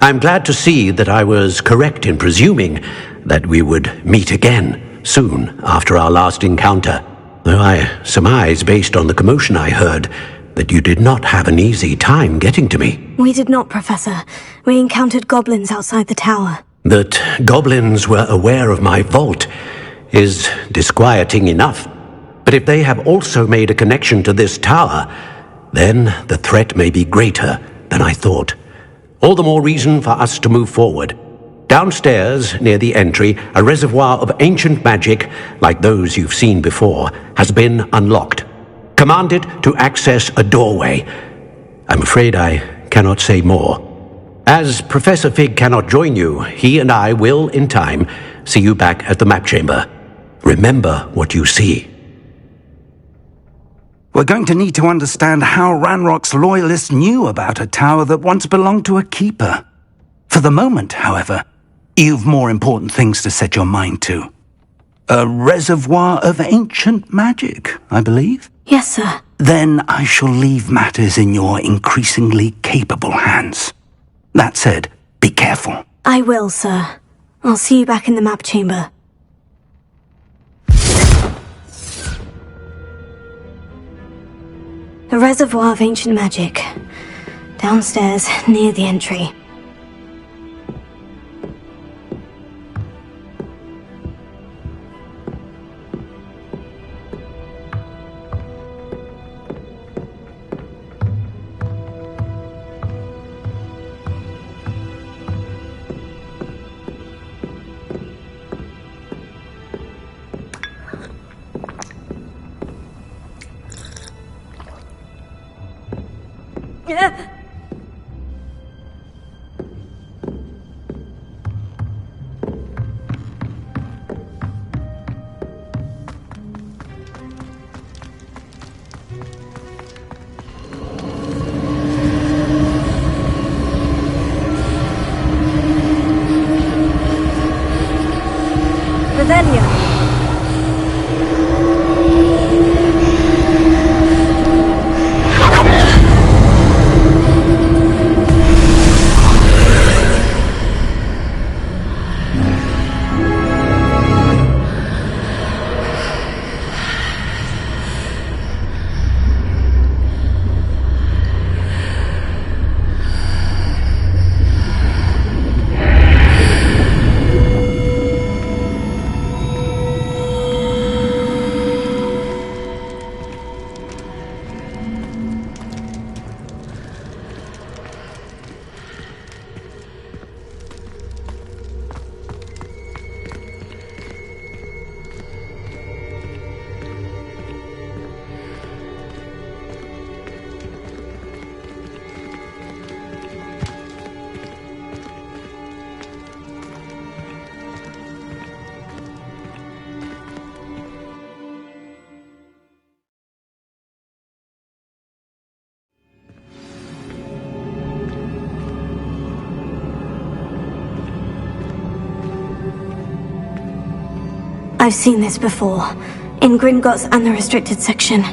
I'm glad to see that I was correct in presuming that we would meet again soon after our last encounter, though I surmise, based on the commotion I heard, that you did not have an easy time getting to me. We did not, Professor. We encountered goblins outside the tower. That goblins were aware of my vault is disquieting enough. But if they have also made a connection to this tower, then the threat may be greater than I thought. All the more reason for us to move forward. Downstairs, near the entry, a reservoir of ancient magic, like those you've seen before, has been unlocked. Command it to access a doorway. I'm afraid I cannot say more. As Professor Fig cannot join you, he and I will, in time, see you back at the map chamber. Remember what you see. We're going to need to understand how Ranrock's loyalists knew about a tower that once belonged to a keeper. For the moment, however, you've more important things to set your mind to. A reservoir of ancient magic, I believe? Yes, sir. Then I shall leave matters in your increasingly capable hands. That said, be careful. I will, sir. I'll see you back in the map chamber. A reservoir of ancient magic. Downstairs, near the entry. I've seen this before, in Gringotts and the restricted section.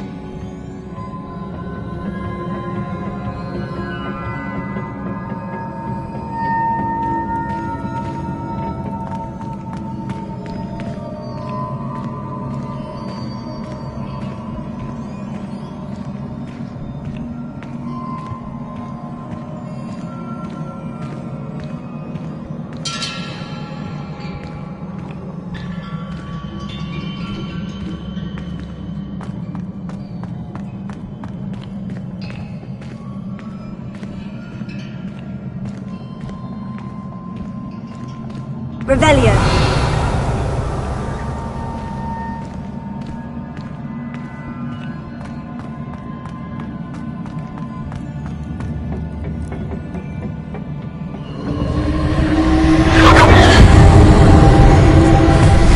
Revelio.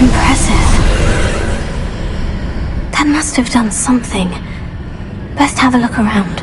Impressive. That must have done something. Best have a look around.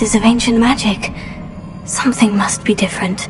traces of ancient magic. Something must be different.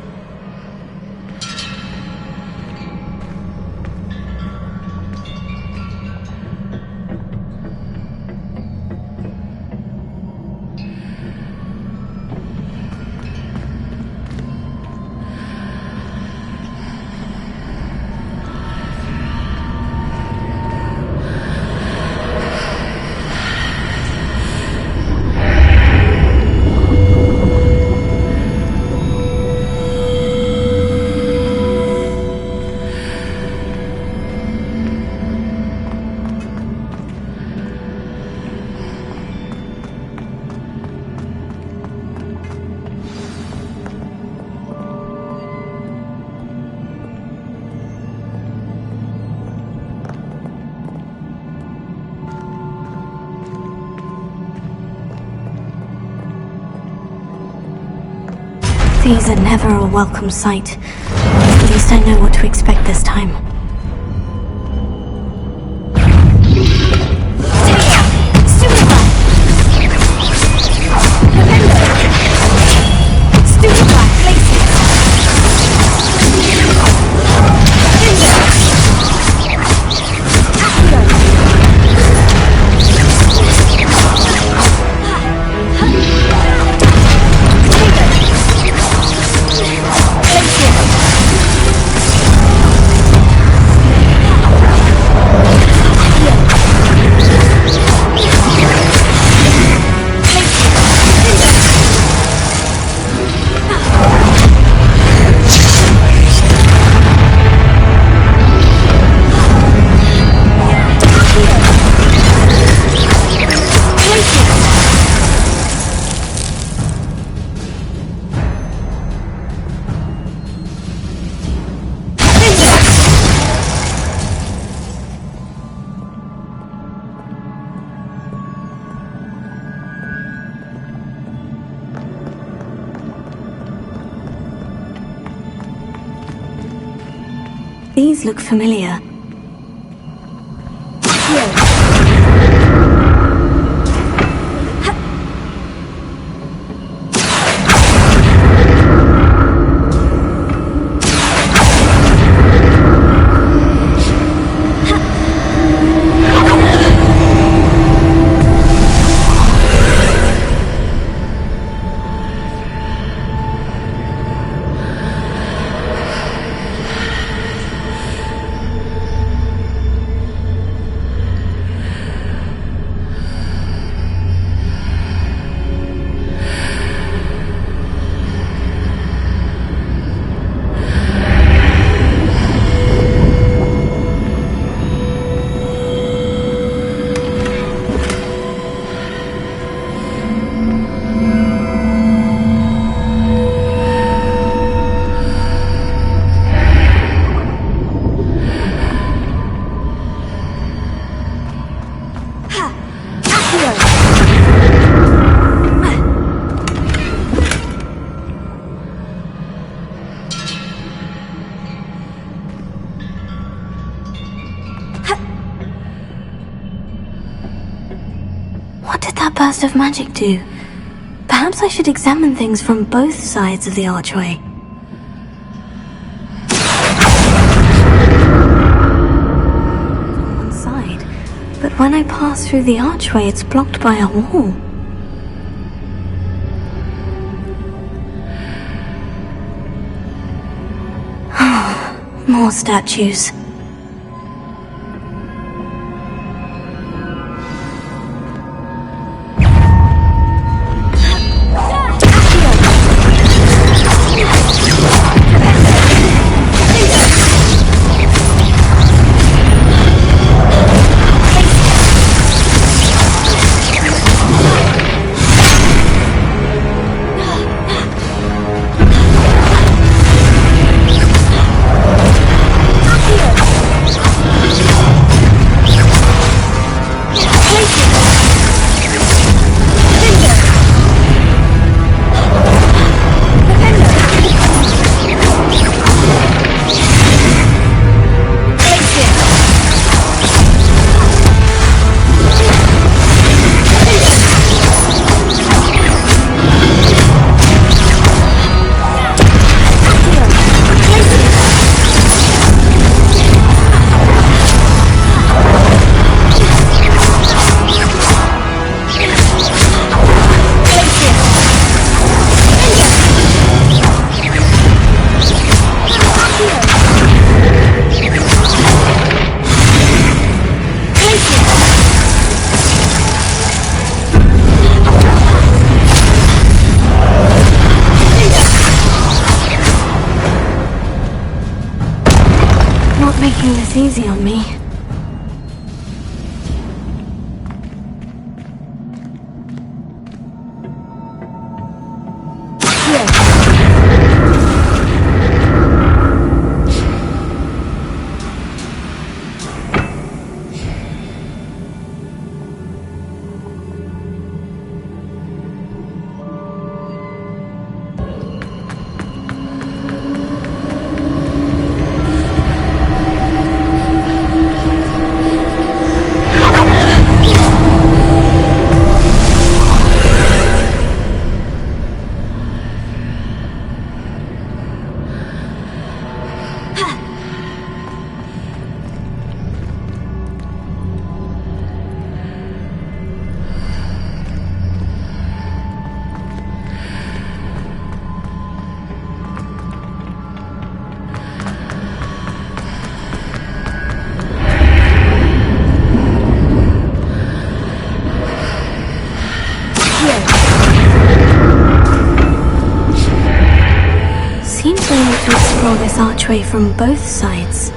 These are never a welcome sight. At least I know what to expect this time. These look familiar. What did that burst of magic do? Perhaps I should examine things from both sides of the archway. One side, but when I pass through the archway, it's blocked by a wall. More statues. Here. easy on me. Seems we need to explore this archway from both sides.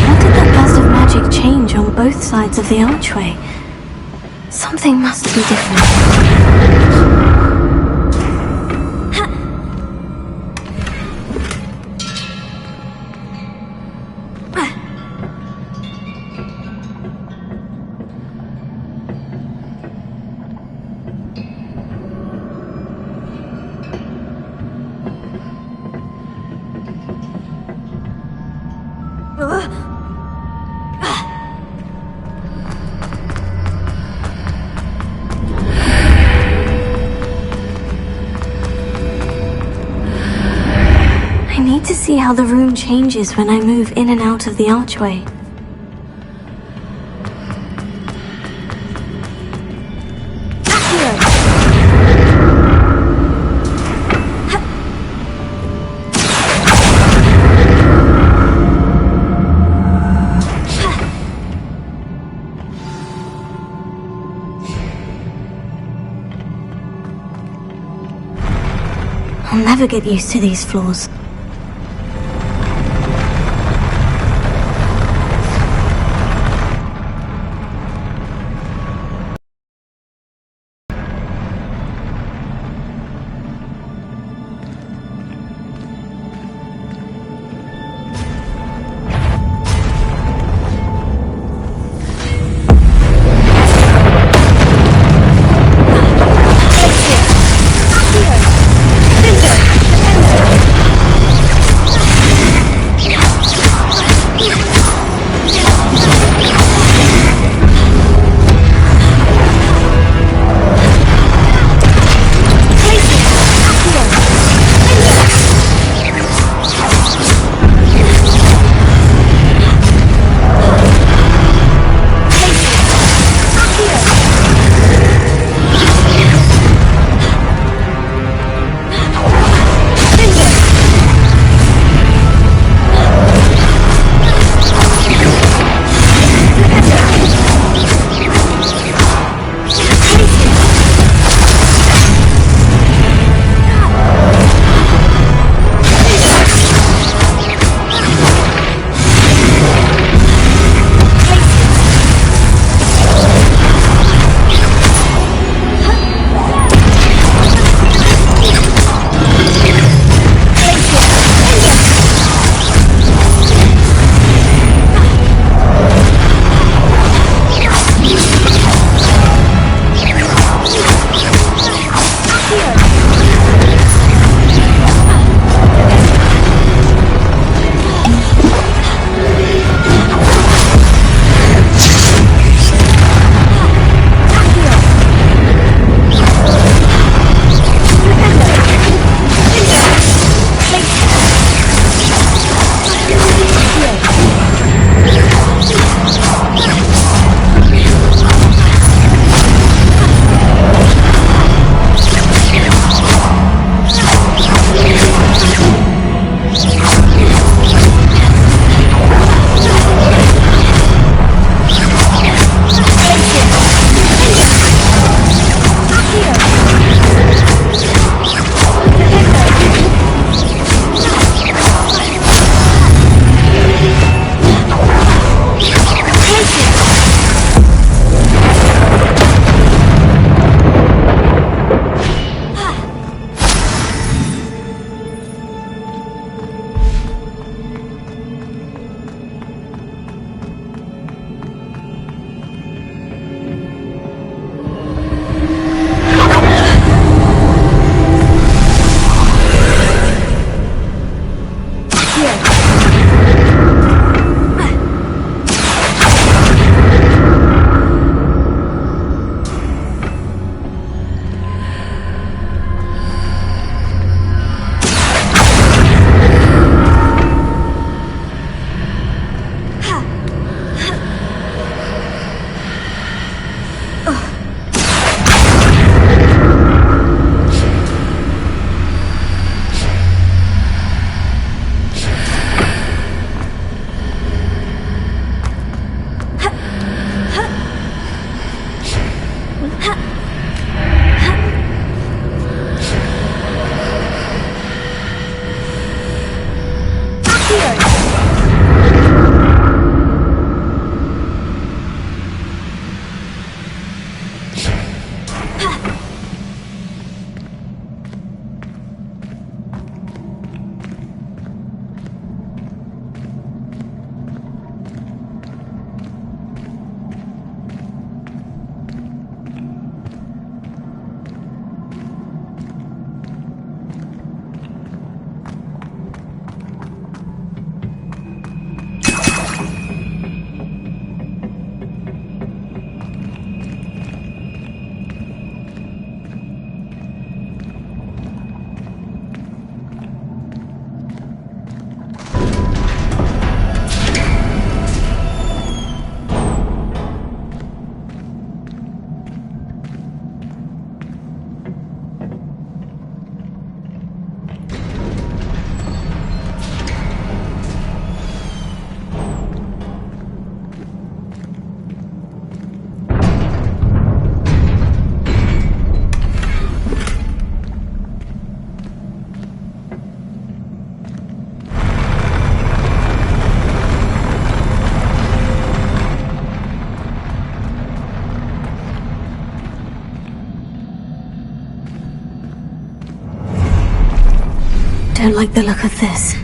What did that burst of magic change on both sides of the archway? Something must be different. I need to see how the room changes when I move in and out of the archway. I'll never get used to these floors. Don't like the look of this.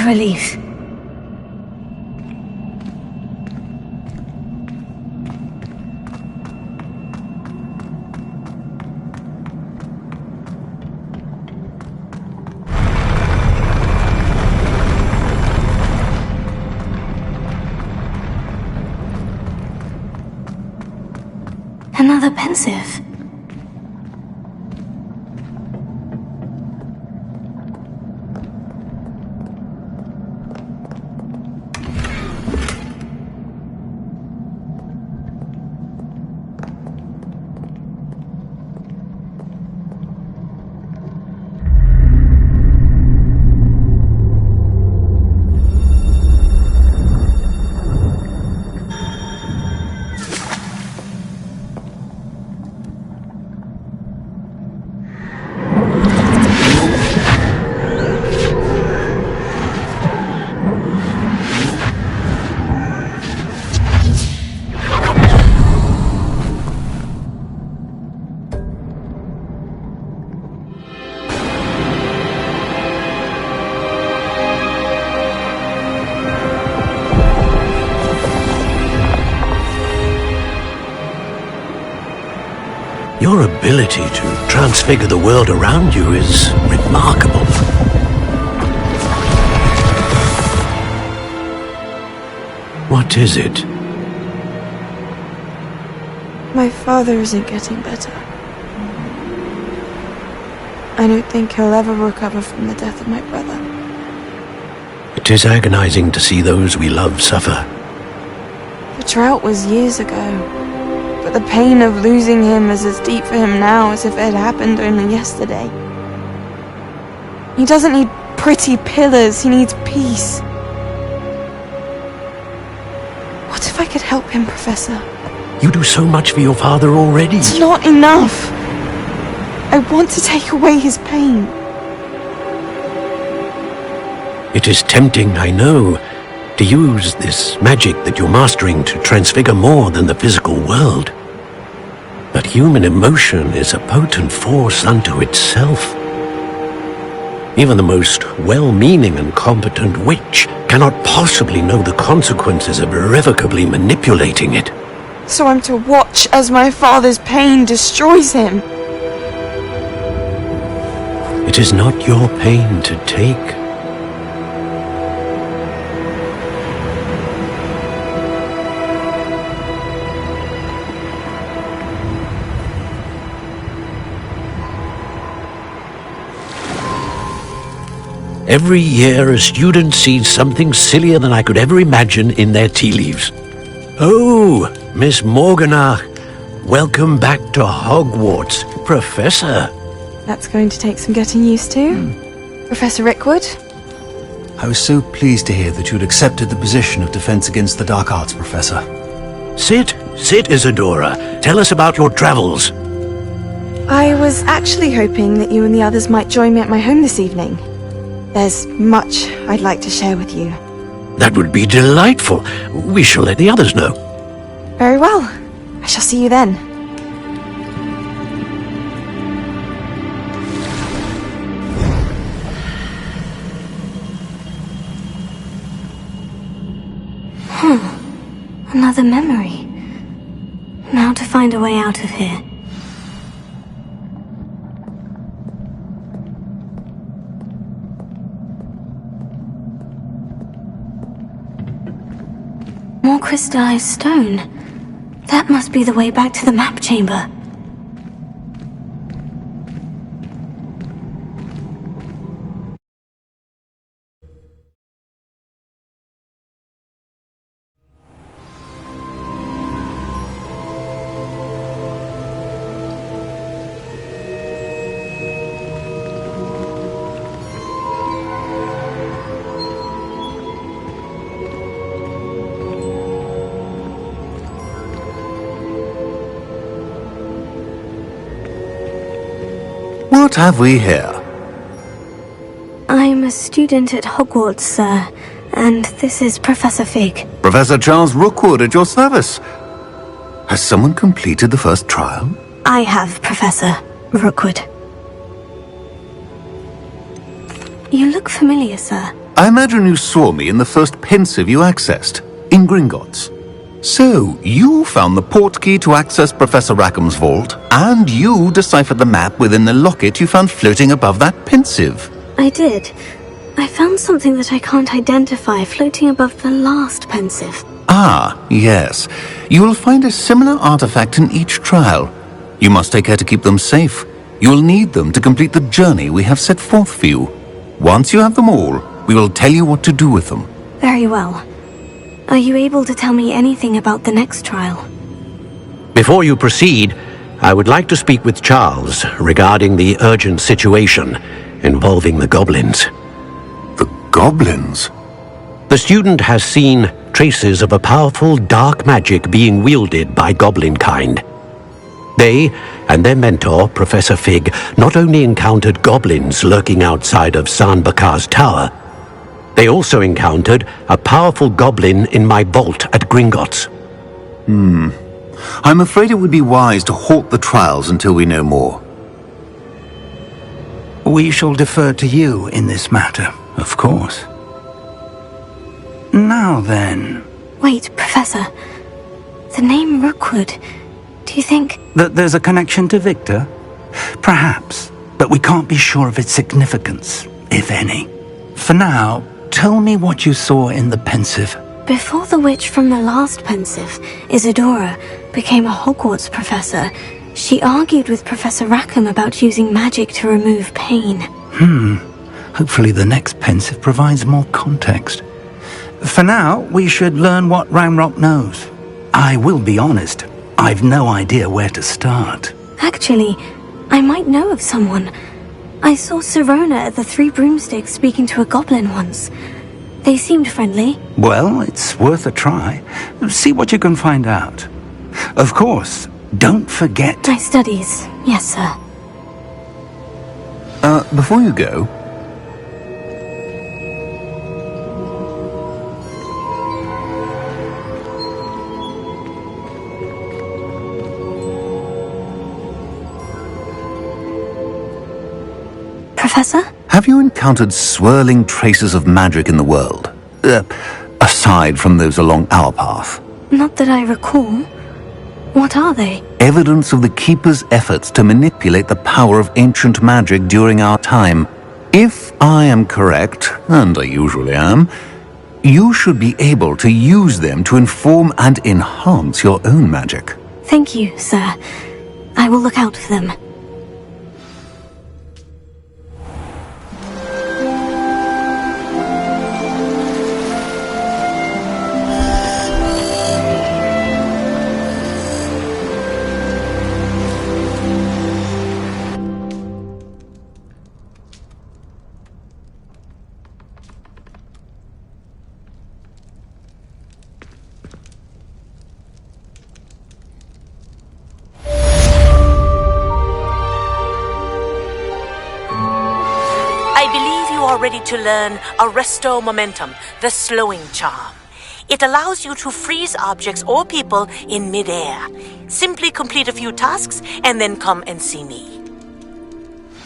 a relief. Another pensive. Your ability to transfigure the world around you is remarkable. What is it? My father isn't getting better. I don't think he'll ever recover from the death of my brother. It is agonizing to see those we love suffer. The drought was years ago. But the pain of losing him is as deep for him now as if it had happened only yesterday. He doesn't need pretty pillars, he needs peace. What if I could help him, Professor? You do so much for your father already. It's not enough. I want to take away his pain. It is tempting, I know, to use this magic that you're mastering to transfigure more than the physical world. But human emotion is a potent force unto itself. Even the most well-meaning and competent witch cannot possibly know the consequences of irrevocably manipulating it. So I'm to watch as my father's pain destroys him. It is not your pain to take. Every year a student sees something sillier than I could ever imagine in their tea leaves. Oh, Miss Morganach, welcome back to Hogwarts, Professor. That's going to take some getting used to. Professor Rickwood? I was so pleased to hear that you had accepted the position of Defense Against the Dark Arts, Professor. Sit, Isadora. Tell us about your travels. I was actually hoping that you and the others might join me at my home this evening. There's much I'd like to share with you. That would be delightful. We shall let the others know. Very well. I shall see you then. Another memory. Now to find a way out of here. More crystallized stone. That must be the way back to the map chamber. What have we here? I'm a student at Hogwarts, sir, and this is Professor Fig. Professor Charles Rookwood at your service. Has someone completed the first trial? I have, Professor Rookwood. You look familiar, sir. I imagine you saw me in the first pensive you accessed, in Gringotts. So, you found the portkey to access Professor Rackham's vault, and you deciphered the map within the locket you found floating above that pensive. I did. I found something that I can't identify floating above the last pensive. Ah, yes. You will find a similar artifact in each trial. You must take care to keep them safe. You will need them to complete the journey we have set forth for you. Once you have them all, we will tell you what to do with them. Very well. Are you able to tell me anything about the next trial? Before you proceed, I would like to speak with Charles regarding the urgent situation involving the goblins. The goblins? The student has seen traces of a powerful dark magic being wielded by goblin kind. They and their mentor, Professor Fig, not only encountered goblins lurking outside of San Bakar's tower, they also encountered a powerful goblin in my vault at Gringotts. I'm afraid it would be wise to halt the trials until we know more. We shall defer to you in this matter, of course. Now then... Wait, Professor. The name Rookwood. Do you think... That there's a connection to Victor? Perhaps, but we can't be sure of its significance, if any. For now, tell me what you saw in the pensive. Before the witch from the last pensive, Isadora, became a Hogwarts professor, she argued with Professor Rackham about using magic to remove pain. Hopefully the next pensive provides more context. For now, we should learn what Ranrock knows. I will be honest, I've no idea where to start. Actually, I might know of someone. I saw Sirona at the Three Broomsticks speaking to a goblin once. They seemed friendly. Well, it's worth a try. See what you can find out. Of course, don't forget... My studies, yes, sir. Before you go... Professor? Have you encountered swirling traces of magic in the world? Aside from those along our path? Not that I recall. What are they? Evidence of the Keeper's efforts to manipulate the power of ancient magic during our time. If I am correct, and I usually am, you should be able to use them to inform and enhance your own magic. Thank you, sir. I will look out for them. Ready to learn Arresto Momentum, the slowing charm. It allows you to freeze objects or people in midair. Simply complete a few tasks and then come and see me.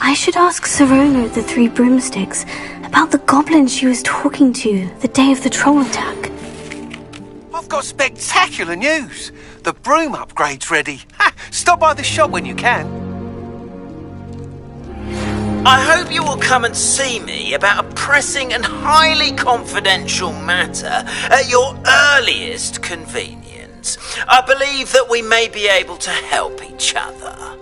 I should ask Sirona at the Three Broomsticks about the goblin she was talking to the day of the troll attack. I've got spectacular news. The broom upgrade's ready. Stop by the shop when you can. I hope you will come and see me about a pressing and highly confidential matter at your earliest convenience. I believe that we may be able to help each other.